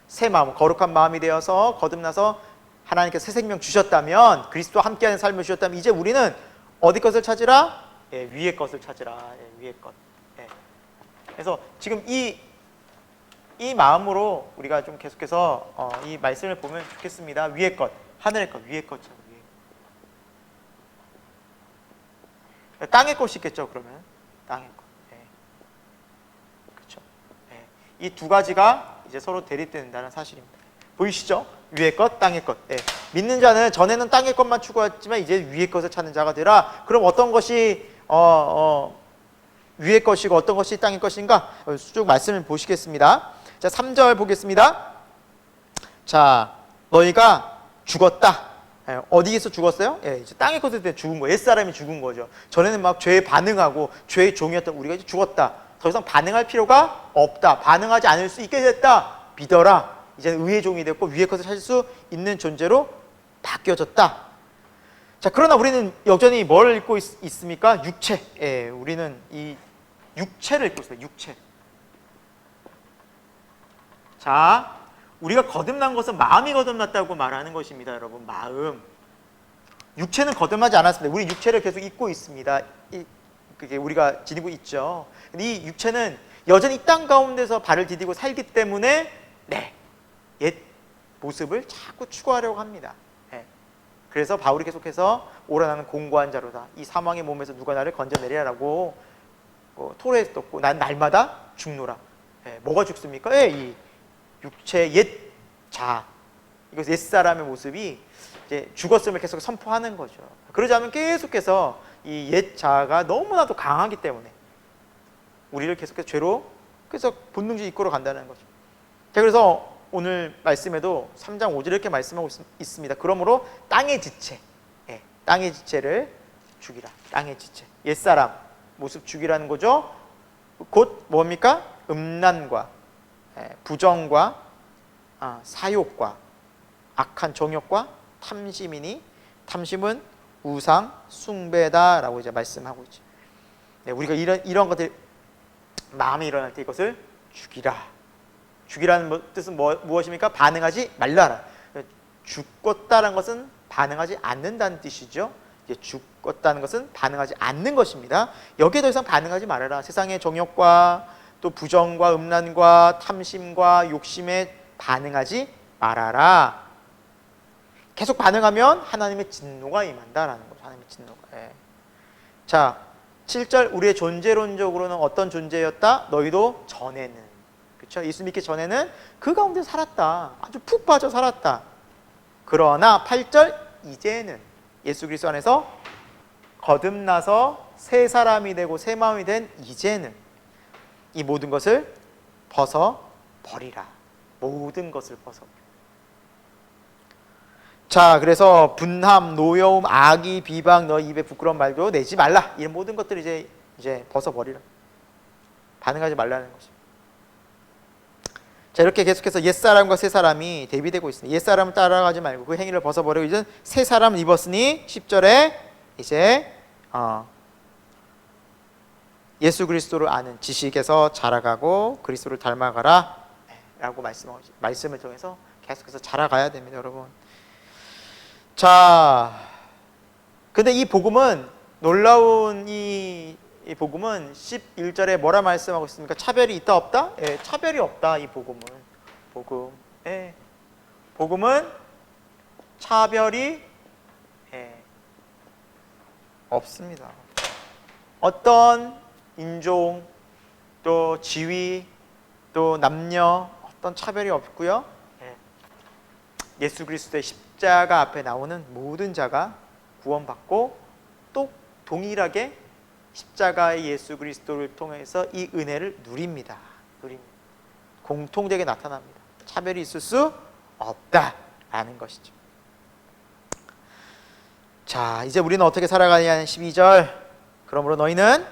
새 마음, 거룩한 마음이 되어서 거듭나서 하나님께서 새 생명 주셨다면, 그리스도와 함께하는 삶을 주셨다면, 이제 우리는 어디 것을 찾으라? 위의 것을 찾으라. 위의 것. 그래서 지금 이 마음으로 우리가 좀 계속해서 이 말씀을 보면 좋겠습니다. 위의 것, 하늘의 것, 위의 것. 땅의 것이 있겠죠. 그러면 땅의 것. 그렇죠. 이 두 가지가 이제 서로 대립된다는 사실입니다. 보이시죠? 위의 것, 땅의 것. 믿는 자는 전에는 땅의 것만 추구했지만 이제 위의 것을 찾는 자가 되라. 그럼 어떤 것이 위의 것이고 어떤 것이 땅의 것인가? 쭉 말씀을 보시겠습니다. 자, 3절 보겠습니다. 자, 너희가 죽었다. 어디에서 죽었어요? 이제 땅의 것에 대해 죽은 거예요. 옛사람이 죽은 거죠. 전에는 막 죄에 반응하고 죄의 종이었던 우리가 이제 죽었다. 더 이상 반응할 필요가 없다. 반응하지 않을 수 있게 됐다. 믿어라. 이제는 의의 종이 됐고 위의 것을 찾을 수 있는 존재로 바뀌어졌다. 자, 그러나 우리는 여전히 뭘 읽고 있습니까? 육체. 우리는 이 육체를 읽고 있어요. 육체. 자, 우리가 거듭난 것은 마음이 거듭났다고 말하는 것입니다. 여러분, 마음. 육체는 거듭나지 않았습니다. 우리 육체를 계속 잊고 있습니다. 그게 우리가 지니고 있죠. 근데 이 육체는 여전히 땅 가운데서 발을 디디고 살기 때문에 옛 모습을 자꾸 추구하려고 합니다. 그래서 바울이 계속해서 오라나는 공고한 자로다. 이 사망의 몸에서 누가 나를 건져내리라고 토로했었고, 난 날마다 죽노라. 뭐가 죽습니까? 이 육체의 옛 자아, 이것 옛 사람의 모습이 이제 죽었음을 계속 선포하는 거죠. 그러지 않으면 계속해서 이 옛 자아가 너무나도 강하기 때문에 우리를 계속해서 죄로 계속 본능적으로 이끌어 간다는 거죠. 자, 그래서 오늘 말씀에도 3장 5절 이렇게 말씀하고 있습니다. 그러므로 땅의 지체, 땅의 지체를 죽이라. 땅의 지체, 옛 사람 모습 죽이라는 거죠. 곧 뭡니까? 음란과 부정과 사욕과 악한 정욕과 탐심이니 탐심은 우상 숭배다라고 이제 말씀하고 있죠. 우리가 이런 것들 마음이 일어날 때 이것을 죽이라. 죽이라는 뜻은 무엇입니까? 반응하지 말라라. 죽었다는 것은 반응하지 않는다는 뜻이죠. 죽었다는 것은 반응하지 않는 것입니다. 여기에 더 이상 반응하지 말아라. 세상의 정욕과 또 부정과 음란과 탐심과 욕심에 반응하지 말아라. 계속 반응하면 하나님의 진노가 임한다라는 거죠. 하나님의 진노가. 자, 7절 우리의 존재론적으로는 어떤 존재였다? 너희도 전에는, 그렇죠? 예수 믿기 전에는 그 가운데 살았다. 아주 푹 빠져 살았다. 그러나 8절 이제는 예수 그리스도 안에서 거듭나서 새 사람이 되고 새 마음이 된 이제는 이 모든 것을 벗어버리라. 모든 것을 벗어버리라. 자, 그래서 분함, 노여움, 악의, 비방, 너 입에 부끄러운 말도 내지 말라. 이 모든 것들을 이제 벗어버리라. 반응하지 말라는 거죠. 자, 이렇게 계속해서 옛사람과 새사람이 대비되고 있습니다. 옛사람을 따라가지 말고 그 행위를 벗어버리고 이제 새사람을 입었으니 10절에 이제 예수 그리스도를 아는 지식에서 자라가고 그리스도를 닮아가라 라고 말씀을 통해서 계속해서 자라가야 됩니다. 여러분, 자, 근데 이 복음은 놀라운 이 복음은 11절에 뭐라 말씀하고 있습니까? 차별이 있다 없다? 차별이 없다. 이 복음은 복음은 차별이 없습니다. 어떤 인종 또 지위 또 남녀 어떤 차별이 없고요. 예수 그리스도의 십자가 앞에 나오는 모든 자가 구원받고 또 동일하게 십자가의 예수 그리스도를 통해서 이 은혜를 누립니다. 공통되게 나타납니다. 차별이 있을 수 없다라는 것이죠. 자, 이제 우리는 어떻게 살아가냐는 12절. 그러므로 너희는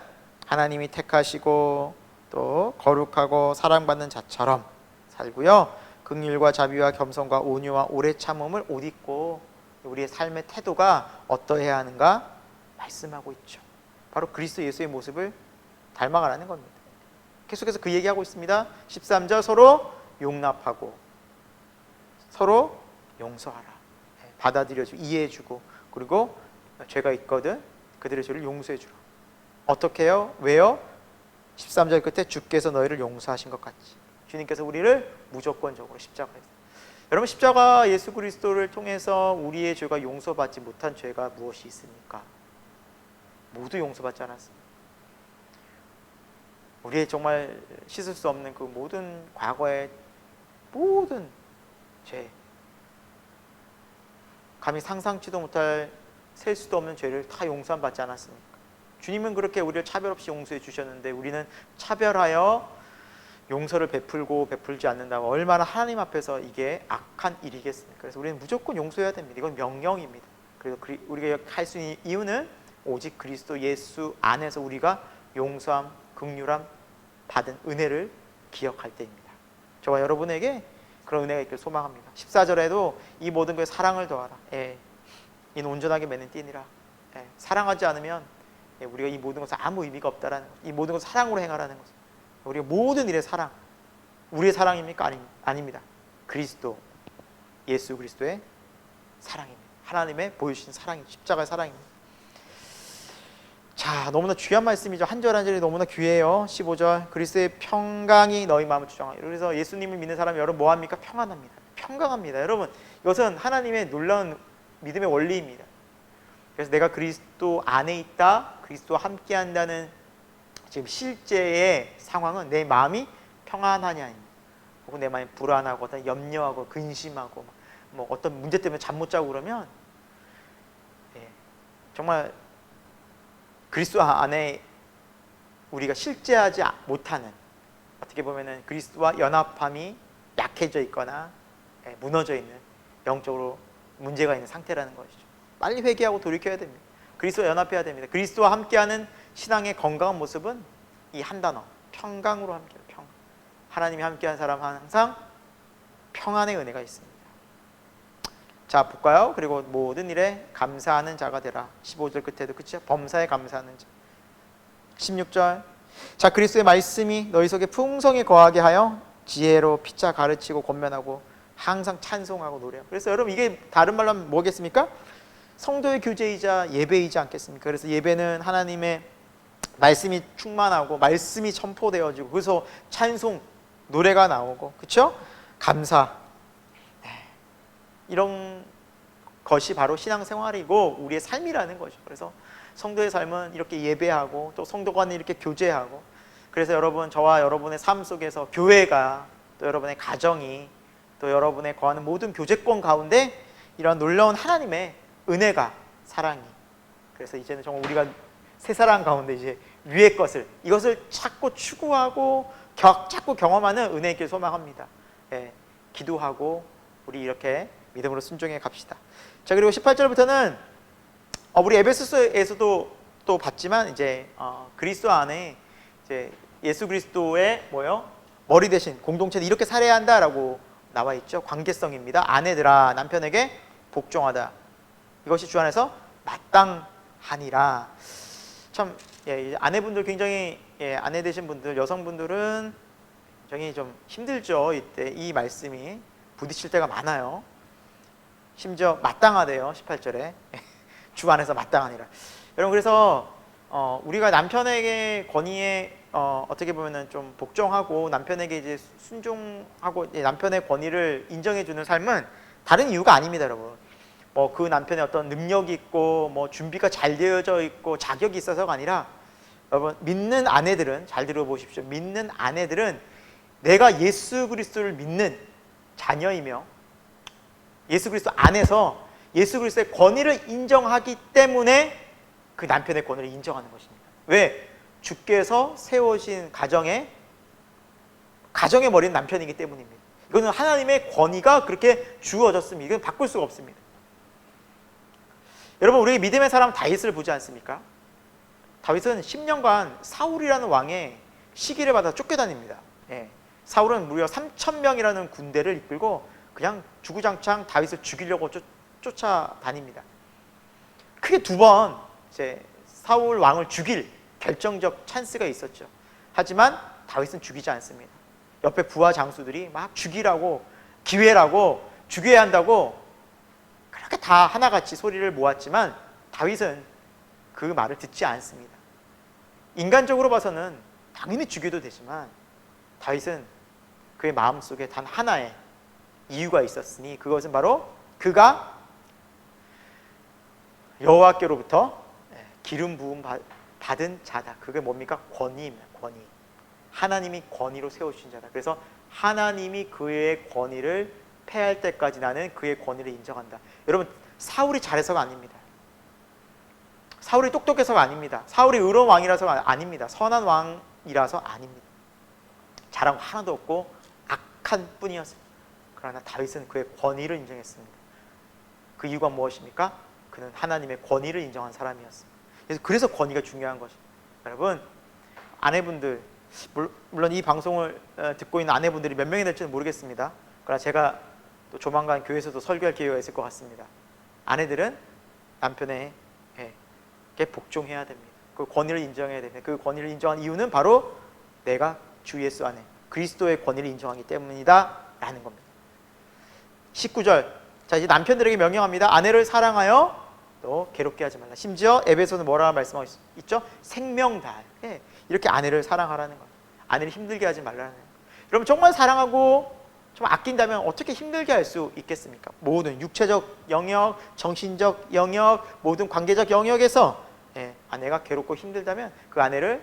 하나님이 택하시고 또 거룩하고 사랑받는 자처럼 살고요. 긍휼과 자비와 겸손과 온유와 오래 참음을 옷 입고, 우리의 삶의 태도가 어떠해야 하는가 말씀하고 있죠. 바로 그리스도 예수의 모습을 닮아가라는 겁니다. 계속해서 그 얘기하고 있습니다. 13절, 서로 용납하고 서로 용서하라. 받아들여주고 이해해주고, 그리고 죄가 있거든 그들의 죄를 용서해주라. 어떻게 해요? 왜요? 13절 끝에 주께서 너희를 용서하신 것 같이 주님께서 우리를 무조건적으로 십자가에, 여러분 십자가 예수 그리스도를 통해서 우리의 죄가 용서받지 못한 죄가 무엇이 있습니까? 모두 용서받지 않았습니다. 우리의 정말 씻을 수 없는 그 모든 과거의 모든 죄, 감히 상상치도 못할 셀 수도 없는 죄를 다 용서받지 않았습니까? 주님은 그렇게 우리를 차별 없이 용서해 주셨는데 우리는 차별하여 용서를 베풀고 베풀지 않는다고 얼마나 하나님 앞에서 이게 악한 일이겠습니까? 그래서 우리는 무조건 용서해야 됩니다. 이건 명령입니다. 그래서 우리가 할 수 있는 이유는 오직 그리스도 예수 안에서 우리가 용서함, 긍휼함 받은 은혜를 기억할 때입니다. 저와 여러분에게 그런 은혜가 있길 소망합니다. 14절에도 이 모든 것에 사랑을 더하라. 이는 온전하게 맺는 띠니라. 사랑하지 않으면 우리가 이 모든 것은 아무 의미가 없다라는 것. 이 모든 것을 사랑으로 행하라는 것. 우리가 모든 일의 사랑, 우리의 사랑입니까? 아닙니다. 그리스도, 예수 그리스도의 사랑입니다. 하나님의 보여주신 사랑입니다. 십자가의 사랑입니다. 자, 너무나 귀한 말씀이죠. 한 절 한 절이 너무나 귀해요. 15절, 그리스도의 평강이 너희 마음을 주장하여. 그래서 예수님을 믿는 사람이 여러분 뭐합니까? 평안합니다. 평강합니다. 여러분, 이것은 하나님의 놀라운 믿음의 원리입니다. 그래서 내가 그리스도 안에 있다, 그리스도와 함께 한다는 지금 실제의 상황은 내 마음이 평안하냐, 혹은 내 마음이 불안하고 어떤 염려하고 근심하고 뭐 어떤 문제 때문에 잠 못 자고 그러면 정말 그리스도 안에 우리가 실제하지 못하는, 어떻게 보면은 그리스도와 연합함이 약해져 있거나 무너져 있는, 영적으로 문제가 있는 상태라는 것이죠. 빨리 회개하고 돌이켜야 됩니다. 그리스도와 연합해야 됩니다. 그리스도와 함께하는 신앙의 건강한 모습은 이 한 단어, 평강으로 함께해요. 평강. 하나님이 함께한 사람은 항상 평안의 은혜가 있습니다. 자, 볼까요? 그리고 모든 일에 감사하는 자가 되라. 15절 끝에도 그렇죠? 범사에 감사하는 자. 16절, 자, 그리스도의 말씀이 너희 속에 풍성히 거하게 하여 지혜로 피차 가르치고 권면하고 항상 찬송하고 노래하고. 그래서 여러분, 이게 다른 말로 하면 뭐겠습니까? 성도의 교제이자 예배이지 않겠습니까? 그래서 예배는 하나님의 말씀이 충만하고 말씀이 선포되어지고, 그래서 찬송, 노래가 나오고, 그렇죠? 감사, 이런 것이 바로 신앙생활이고 우리의 삶이라는 거죠. 그래서 성도의 삶은 이렇게 예배하고 또 성도 간에 이렇게 교제하고, 그래서 여러분, 저와 여러분의 삶 속에서 교회가, 또 여러분의 가정이, 또 여러분의 거하는 모든 교제권 가운데 이런 놀라운 하나님의 은혜가, 사랑이, 그래서 이제는 정말 우리가 새 사랑 가운데 이제 위의 것을, 이것을 찾고 추구하고 자꾸 경험하는 은혜의 길 소망합니다. 기도하고 우리 이렇게 믿음으로 순종해 갑시다. 자, 그리고 18절부터는 우리 에베소서에서도 또 봤지만 이제 그리스도 안에 이제 예수 그리스도의 머리 대신 공동체는 이렇게 살아야 한다라고 나와 있죠. 관계성입니다. 아내들아 남편에게 복종하다. 이것이 주 안에서 마땅하니라. 참, 아내분들 굉장히, 아내 되신 분들, 여성분들은 굉장히 좀 힘들죠. 이때 이 말씀이 부딪힐 때가 많아요. 심지어 마땅하대요. 18절에 주 안에서 마땅하니라. 여러분, 그래서 우리가 남편에게 권위에 어떻게 보면은 좀 복종하고 남편에게 이제 순종하고 남편의 권위를 인정해주는 삶은 다른 이유가 아닙니다, 여러분. 그 남편의 어떤 능력이 있고 준비가 잘 되어져 있고 자격이 있어서가 아니라, 여러분, 믿는 아내들은, 잘 들어보십시오. 믿는 아내들은 내가 예수 그리스도를 믿는 자녀이며 예수 그리스도 안에서 예수 그리스도의 권위를 인정하기 때문에 그 남편의 권위를 인정하는 것입니다. 왜? 주께서 세우신 가정의 머리는 남편이기 때문입니다. 이거는 하나님의 권위가 그렇게 주어졌습니다. 이건 바꿀 수가 없습니다. 여러분, 우리 믿음의 사람 다윗을 보지 않습니까? 다윗은 10년간 사울이라는 왕의 시기를 받아 쫓겨다닙니다. 예. 사울은 무려 3,000명이라는 군대를 이끌고 그냥 주구장창 다윗을 죽이려고 쫓아다닙니다. 크게 두 번 이제 사울 왕을 죽일 결정적 찬스가 있었죠. 하지만 다윗은 죽이지 않습니다. 옆에 부하 장수들이 막 죽이라고, 기회라고, 죽여야 한다고 그렇게 다 하나같이 소리를 모았지만 다윗은 그 말을 듣지 않습니다. 인간적으로 봐서는 당연히 죽여도 되지만 다윗은 그의 마음속에 단 하나의 이유가 있었으니 그것은 바로 그가 여호와께로부터 기름 부음 받은 자다. 그게 뭡니까? 권위입니다. 권위. 하나님이 권위로 세우신 자다. 그래서 하나님이 그의 권위를 패할 때까지 나는 그의 권위를 인정한다. 여러분, 사울이 잘해서가 아닙니다. 사울이 똑똑해서가 아닙니다. 사울이 의로운 왕이라서가 아닙니다. 선한 왕이라서 아닙니다. 잘한 거 하나도 없고 악한 뿐이었습니다. 그러나 다윗은 그의 권위를 인정했습니다. 그 이유가 무엇입니까? 그는 하나님의 권위를 인정한 사람이었습니다. 그래서 권위가 중요한 것입니다. 여러분, 아내분들, 물론 이 방송을 듣고 있는 아내분들이 몇 명이 될지는 모르겠습니다. 그러나 제가 또 조만간 교회에서도 설교할 기회가 있을 것 같습니다. 아내들은 남편에게 복종해야 됩니다. 그 권위를 인정해야 됩니다. 그 권위를 인정한 이유는 바로 내가 주 예수 안에 그리스도의 권위를 인정하기 때문이다 라는 겁니다. 19절, 자 이제 남편들에게 명령합니다. 아내를 사랑하여 또 괴롭게 하지 말라. 심지어 에베소는 뭐라고 말씀하고 있죠? 생명 다하여 이렇게 아내를 사랑하라는 거예요. 아내를 힘들게 하지 말라는 거예요. 여러분, 정말 사랑하고 좀 아낀다면 어떻게 힘들게 할 수 있겠습니까? 모든 육체적 영역, 정신적 영역, 모든 관계적 영역에서 아내가 괴롭고 힘들다면 그 아내를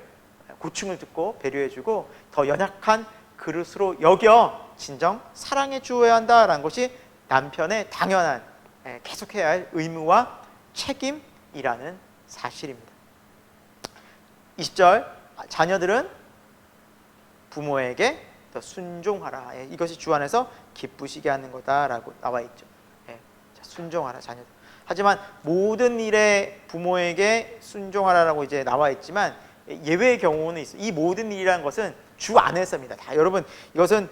고충을 듣고 배려해주고 더 연약한 그릇으로 여겨 진정 사랑해 주어야 한다라는 것이 남편의 당연한 계속해야 할 의무와 책임이라는 사실입니다. 20절, 자녀들은 부모에게 더 순종하라. 이것이 주 안에서 기쁘시게 하는 거다라고 나와 있죠. 순종하라, 자녀들. 하지만 모든 일에 부모에게 순종하라라고 이제 나와 있지만 예외의 경우는 있어요. 이 모든 일이라는 것은 주 안에서입니다. 다 여러분, 이것은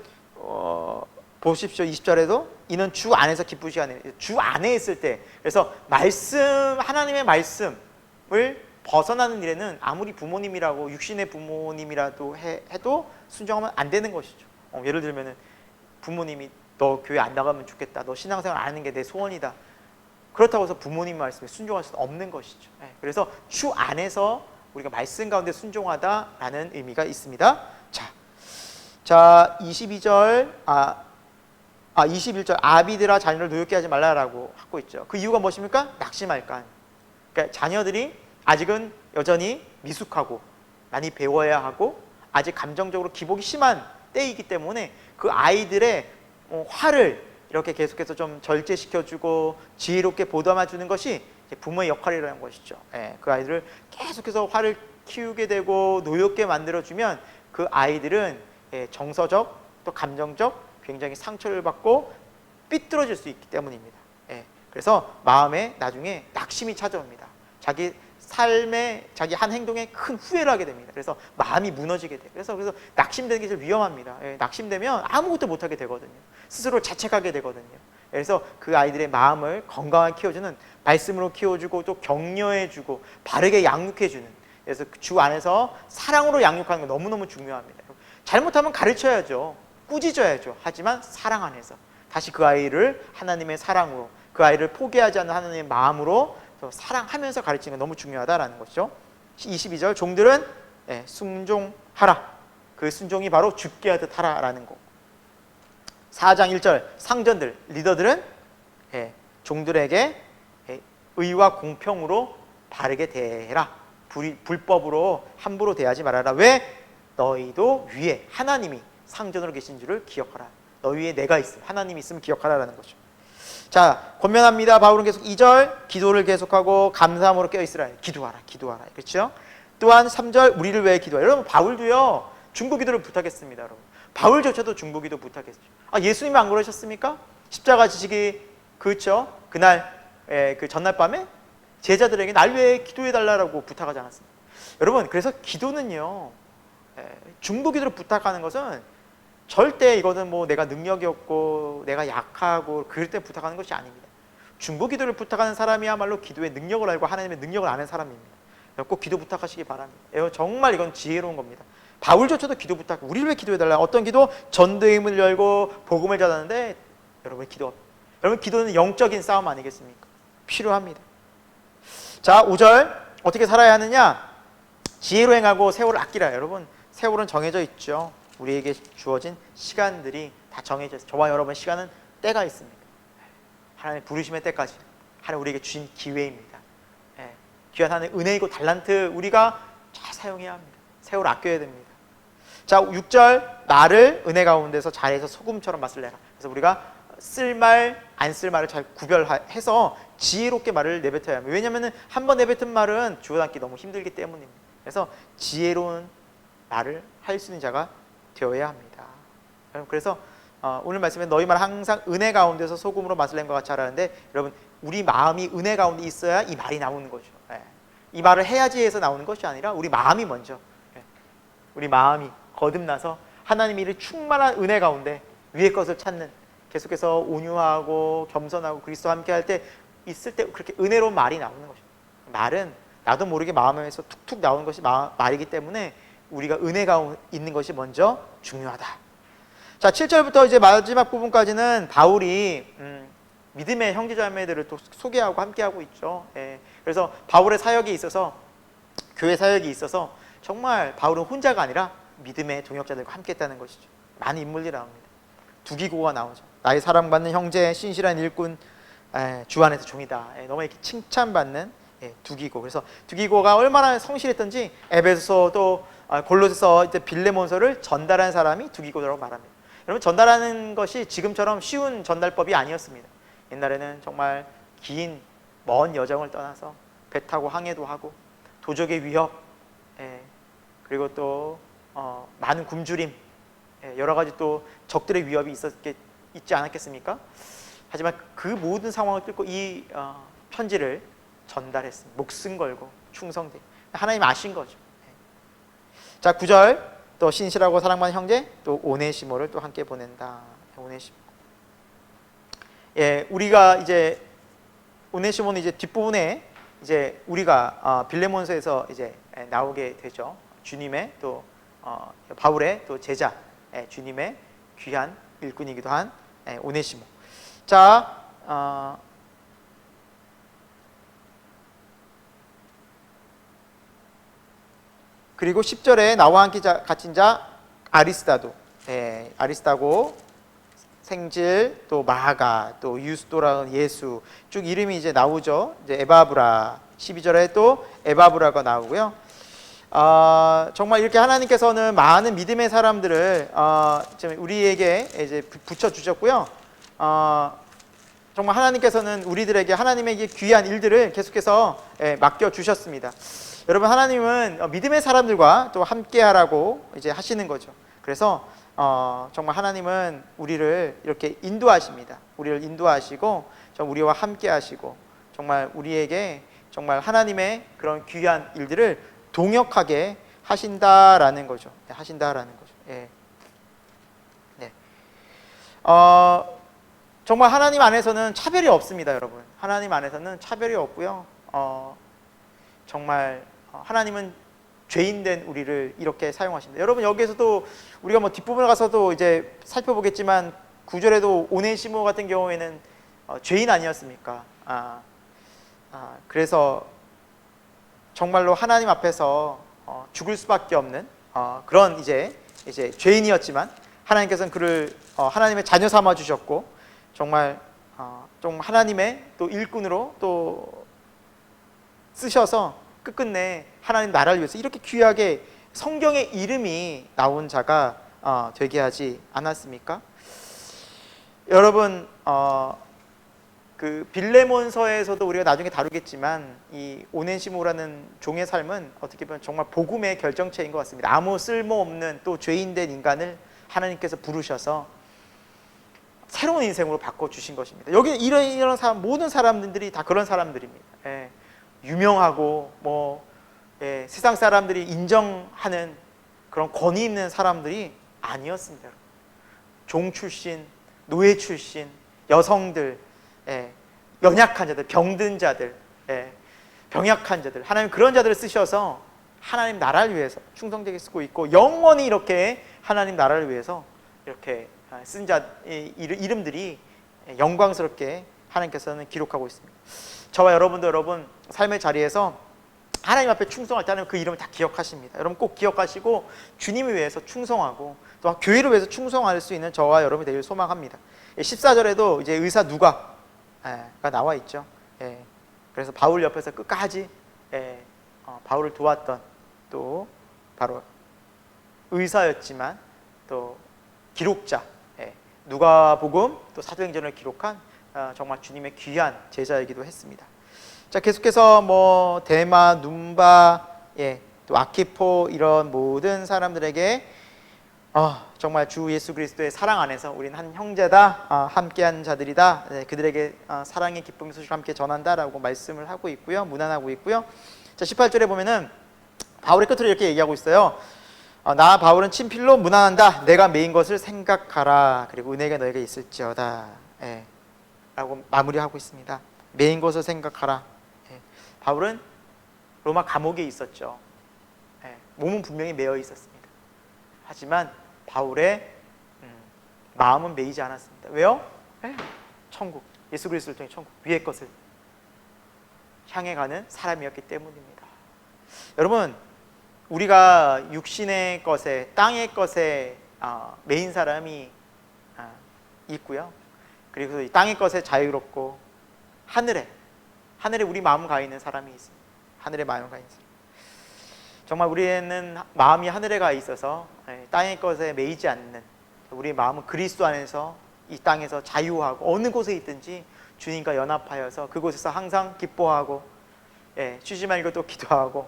보십시오. 20절에도 이는 주 안에서 기쁘시게 하는, 주 안에 있을 때. 그래서 하나님의 말씀을 벗어나는 일에는 아무리 부모님이라고 육신의 부모님이라도 해도 순종하면 안 되는 것이죠. 예를 들면은 부모님이 너 교회 안 나가면 좋겠다. 너 신앙생활 안 하는 게 내 소원이다. 그렇다고 해서 부모님 말씀에 순종할 수는 없는 것이죠. 그래서 주 안에서 우리가 말씀 가운데 순종하다라는 의미가 있습니다. 자 22절 21절 아비들아 자녀를 노엽게 하지 말라라고 하고 있죠. 그 이유가 무엇입니까? 낙심할까 하는. 그러니까 자녀들이 아직은 여전히 미숙하고 많이 배워야 하고 아직 감정적으로 기복이 심한 때이기 때문에 그 아이들의 화를 이렇게 계속해서 좀 절제시켜주고 지혜롭게 보담해주는 것이 부모의 역할이라는 것이죠. 그 아이들을 계속해서 화를 키우게 되고 노엽게 만들어주면 그 아이들은 정서적 또 감정적 굉장히 상처를 받고 삐뚤어질 수 있기 때문입니다. 그래서 마음에 나중에 낙심이 찾아옵니다. 자기 삶에 자기 한 행동에 큰 후회를 하게 됩니다. 그래서 마음이 무너지게 돼요. 그래서 낙심되는 게 제일 위험합니다. 낙심되면 아무것도 못하게 되거든요. 스스로 자책하게 되거든요. 그래서 그 아이들의 마음을 건강하게 키워주는 말씀으로 키워주고 또 격려해주고 바르게 양육해주는, 그래서 주 안에서 사랑으로 양육하는 게 너무너무 중요합니다. 잘못하면 가르쳐야죠. 꾸짖어야죠. 하지만 사랑 안에서 다시 그 아이를 하나님의 사랑으로, 그 아이를 포기하지 않는 하나님의 마음으로 사랑하면서 가르치는 게 너무 중요하다라는 것이죠. 22절 종들은 순종하라. 그 순종이 바로 죽게 하듯 하라라는 거. 4장 1절 상전들, 리더들은 종들에게 의와 공평으로 바르게 대해라. 불법으로 함부로 대하지 말아라. 왜? 너희도 위에 하나님이 상전으로 계신 줄을 기억하라. 너희 위에 내가 있음, 하나님이 있으면 기억하라라는 거죠. 자, 권면합니다. 바울은 계속 2절 기도를 계속하고 감사함으로 깨어있으라. 기도하라, 기도하라. 그렇죠? 또한 3절 우리를 위해 기도하라. 여러분, 바울도요 중보기도를 부탁했습니다. 여러분, 바울조차도 중보기도 부탁했죠. 예수님이 안 그러셨습니까? 십자가 지시기, 그렇죠? 그날 그 전날 밤에 제자들에게 날 위해 기도해달라고 부탁하지 않았습니까? 여러분, 그래서 기도는요 중보기도를 부탁하는 것은 절대 이거는 뭐 내가 능력이 없고 내가 약하고 그럴 때 부탁하는 것이 아닙니다. 중보기도를 부탁하는 사람이야말로 기도의 능력을 알고 하나님의 능력을 아는 사람입니다. 꼭 기도 부탁하시기 바랍니다. 정말 이건 지혜로운 겁니다. 바울조차도 기도 부탁, 우리를 왜 기도해달라. 어떤 기도? 전도의 문을 열고 복음을 전하는데 여러분 기도는 영적인 싸움 아니겠습니까? 필요합니다. 자, 5절 어떻게 살아야 하느냐? 지혜로 행하고 세월을 아끼라. 여러분, 세월은 정해져 있죠. 우리에게 주어진 시간들이 다 정해져 있어요. 저와 여러분 시간은 때가 있습니다. 하나님 부르심의 때까지 하나님 우리에게 주신 기회입니다. 귀한 하나님의 은혜이고 달란트 우리가 잘 사용해야 합니다. 세월 아껴야 됩니다. 자, 6절 나를 은혜 가운데서 잘해서 소금처럼 맛을 내라. 그래서 우리가 쓸 말, 안 쓸 말을 잘 구별해서 지혜롭게 말을 내뱉어야 합니다. 왜냐하면 한 번 내뱉은 말은 주워 담기 너무 힘들기 때문입니다. 그래서 지혜로운 말을 할 수 있는 자가 되어야 합니다. 그래서 오늘 말씀에 너희 말 항상 은혜 가운데서 소금으로 맛을 낸 것 같이 하라는데, 여러분 우리 마음이 은혜 가운데 있어야 이 말이 나오는 거죠. 이 말을 해야지 해서 나오는 것이 아니라 우리 마음이 먼저, 우리 마음이 거듭나서 하나님의 일을 충만한 은혜 가운데 위의 것을 찾는, 계속해서 온유하고 겸손하고 그리스도와 함께 할 때 있을 때 그렇게 은혜로운 말이 나오는 것이죠. 말은 나도 모르게 마음에서 툭툭 나오는 것이 말이기 때문에 우리가 은혜가 있는 것이 먼저 중요하다. 자, 7절부터 이제 마지막 부분까지는 바울이 믿음의 형제자매들을 또 소개하고 함께하고 있죠. 그래서 바울의 사역에 있어서, 교회 사역에 있어서 정말 바울은 혼자가 아니라 믿음의 동역자들과 함께했다는 것이죠. 많은 인물들이 나옵니다. 두기고가 나오죠. 나의 사랑받는 형제, 신실한 일꾼, 주 안에서 종이다. 너무 이렇게 칭찬받는 두기고. 그래서 두기고가 얼마나 성실했던지 에베소서 또 골로새서, 이제 빌레몬서를 전달한 사람이 두기고라고 말합니다. 여러분, 전달하는 것이 지금처럼 쉬운 전달법이 아니었습니다. 옛날에는 정말 긴 먼 여정을 떠나서 배 타고 항해도 하고 도적의 위협, 그리고 또 많은 굶주림, 여러 가지 또 적들의 위협이 있지 않았겠습니까? 하지만 그 모든 상황을 뚫고 이 편지를 전달했습니다. 목숨 걸고 충성되. 하나님 아신 거죠. 자, 9절 또 신실하고 사랑받는 형제 또 오네시모를 또 함께 보낸다. 오네시모. 우리가 이제 오네시모는 이제 뒷부분에 이제 우리가 빌레몬서에서 이제 나오게 되죠. 주님의 또 바울의 또 제자, 주님의 귀한 일꾼이기도 한 오네시모. 자, 그리고 10절에 나와 함께 갇힌 자 아리스다도, 아리스다고, 생질, 또 마가, 또 유스도라는 예수, 쭉 이름이 이제 나오죠. 이제 에바브라, 12절에 또 에바브라가 나오고요. 정말 이렇게 하나님께서는 많은 믿음의 사람들을 우리에게 이제 붙여주셨고요. 정말 하나님께서는 우리들에게 하나님에게 귀한 일들을 계속해서 맡겨주셨습니다. 여러분, 하나님은 믿음의 사람들과 또 함께하라고 이제 하시는 거죠. 그래서 정말 하나님은 우리를 이렇게 인도하십니다. 우리를 인도하시고 우리와 함께하시고 정말 우리에게 정말 하나님의 그런 귀한 일들을 동역하게 하신다라는 거죠. 하신다라는 거죠. 네. 정말 하나님 안에서는 차별이 없습니다, 여러분. 하나님 안에서는 차별이 없고요. 정말 하나님은 죄인된 우리를 이렇게 사용하십니다. 여러분, 여기에서도 우리가 뭐 뒷부분에 가서도 이제 살펴보겠지만 9절에도 오네시모 같은 경우에는 죄인 아니었습니까? 그래서 정말로 하나님 앞에서 죽을 수밖에 없는 그런 이제 죄인이었지만 하나님께서는 그를 하나님의 자녀 삼아 주셨고 정말 좀 하나님의 또 일꾼으로 또 쓰셔서 끝끝내 하나님 나라를 위해서 이렇게 귀하게 성경의 이름이 나온 자가 되게 하지 않았습니까? 여러분, 그 빌레몬서에서도 우리가 나중에 다루겠지만 이 오네시모라는 종의 삶은 어떻게 보면 정말 복음의 결정체인 것 같습니다. 아무 쓸모없는 또 죄인된 인간을 하나님께서 부르셔서 새로운 인생으로 바꿔주신 것입니다. 여기 이런 사람, 모든 사람들이 다 그런 사람들입니다. 예, 유명하고 세상 사람들이 인정하는 그런 권위 있는 사람들이 아니었습니다. 종 출신, 노예 출신, 여성들, 연약한 자들, 병든 자들, 병약한 자들, 하나님 그런 자들을 쓰셔서 하나님 나라를 위해서 충성되게 쓰고 있고, 영원히 이렇게 하나님 나라를 위해서 이렇게 쓴 자 이름들이 영광스럽게 하나님께서는 기록하고 있습니다. 저와 여러분도 여러분 삶의 자리에서 하나님 앞에 충성할 때 하나님 그 이름을 다 기억하십니다. 여러분 꼭 기억하시고 주님을 위해서 충성하고 또 교회를 위해서 충성할 수 있는 저와 여러분이 되길 소망합니다. 14절에도 이제 의사 누가가 나와 있죠. 그래서 바울 옆에서 끝까지 바울을 도왔던, 또 바로 의사였지만 또 기록자, 누가복음 또 사도행전을 기록한 정말 주님의 귀한 제자이기도 했습니다. 자, 계속해서 데마, num바, 또 아키포 이런 모든 사람들에게 정말 주 예수 그리스도의 사랑 안에서 우리는 한 형제다, 함께한 자들이다, 그들에게 사랑의 기쁨의 소식을 함께 전한다라고 말씀을 하고 있고요, 문안하고 있고요. 자, 18절에 보면은 바울의 끝으로 이렇게 얘기하고 있어요. 나 바울은 친필로 문안한다. 내가 메인 것을 생각하라. 그리고 은혜가 너에게 있을지어다. 라고 마무리하고 있습니다. 메인 것을 생각하라. 바울은 로마 감옥에 있었죠. 몸은 분명히 매여 있었습니다. 하지만 바울의 마음은 매이지 않았습니다. 왜요? 천국, 예수 그리스도를 통해 천국, 위의 것을 향해 가는 사람이었기 때문입니다. 여러분, 우리가 육신의 것에, 땅의 것에 매인 사람이 있고요. 그리고 이 땅의 것에 자유롭고 하늘에 우리 마음 가 있는 사람이 있습니다. 하늘에 마음 가 있는 사람. 정말 우리는 마음이 하늘에 가 있어서 땅의 것에 매이지 않는, 우리 마음은 그리스도 안에서 이 땅에서 자유하고 어느 곳에 있든지 주님과 연합하여서 그곳에서 항상 기뻐하고 쉬지 말고 또 기도하고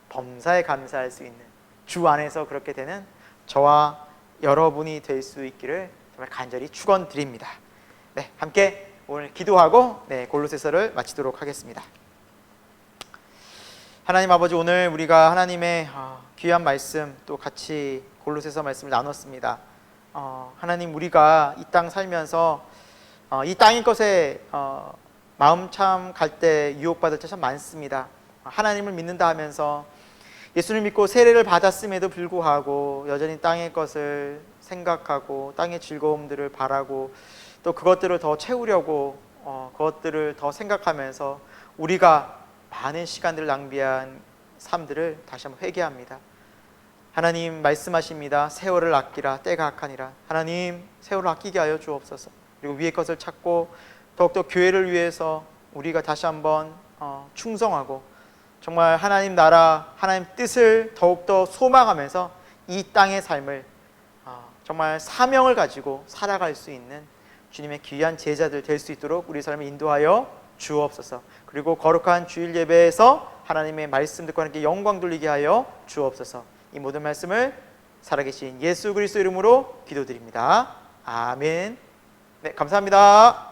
범사에 감사할 수 있는 주 안에서 그렇게 되는 저와 여러분이 될 수 있기를 정말 간절히 축원드립니다. 함께 오늘 기도하고 골로새서를 마치도록 하겠습니다. 하나님 아버지, 오늘 우리가 하나님의 귀한 말씀 또 같이 골로새서 말씀을 나눴습니다. 하나님, 우리가 이 땅 살면서 이 땅의 것에 마음 참 갈 때 유혹받을 때 참 많습니다. 하나님을 믿는다 하면서 예수를 믿고 세례를 받았음에도 불구하고 여전히 땅의 것을 생각하고 땅의 즐거움들을 바라고 또 그것들을 더 채우려고 그것들을 더 생각하면서 우리가 많은 시간들을 낭비한 삶들을 다시 한번 회개합니다. 하나님 말씀하십니다. 세월을 아끼라, 때가 악하니라. 하나님, 세월을 아끼게 하여 주옵소서. 그리고 위의 것을 찾고 더욱더 교회를 위해서 우리가 다시 한번 충성하고 정말 하나님 나라, 하나님 뜻을 더욱더 소망하면서 이 땅의 삶을 정말 사명을 가지고 살아갈 수 있는 주님의 귀한 제자들 될 수 있도록 우리 삶을 인도하여 주옵소서. 그리고 거룩한 주일 예배에서 하나님의 말씀 듣고 하나님께 영광 돌리게 하여 주옵소서. 이 모든 말씀을 살아계신 예수 그리스도 이름으로 기도드립니다. 아멘. 감사합니다.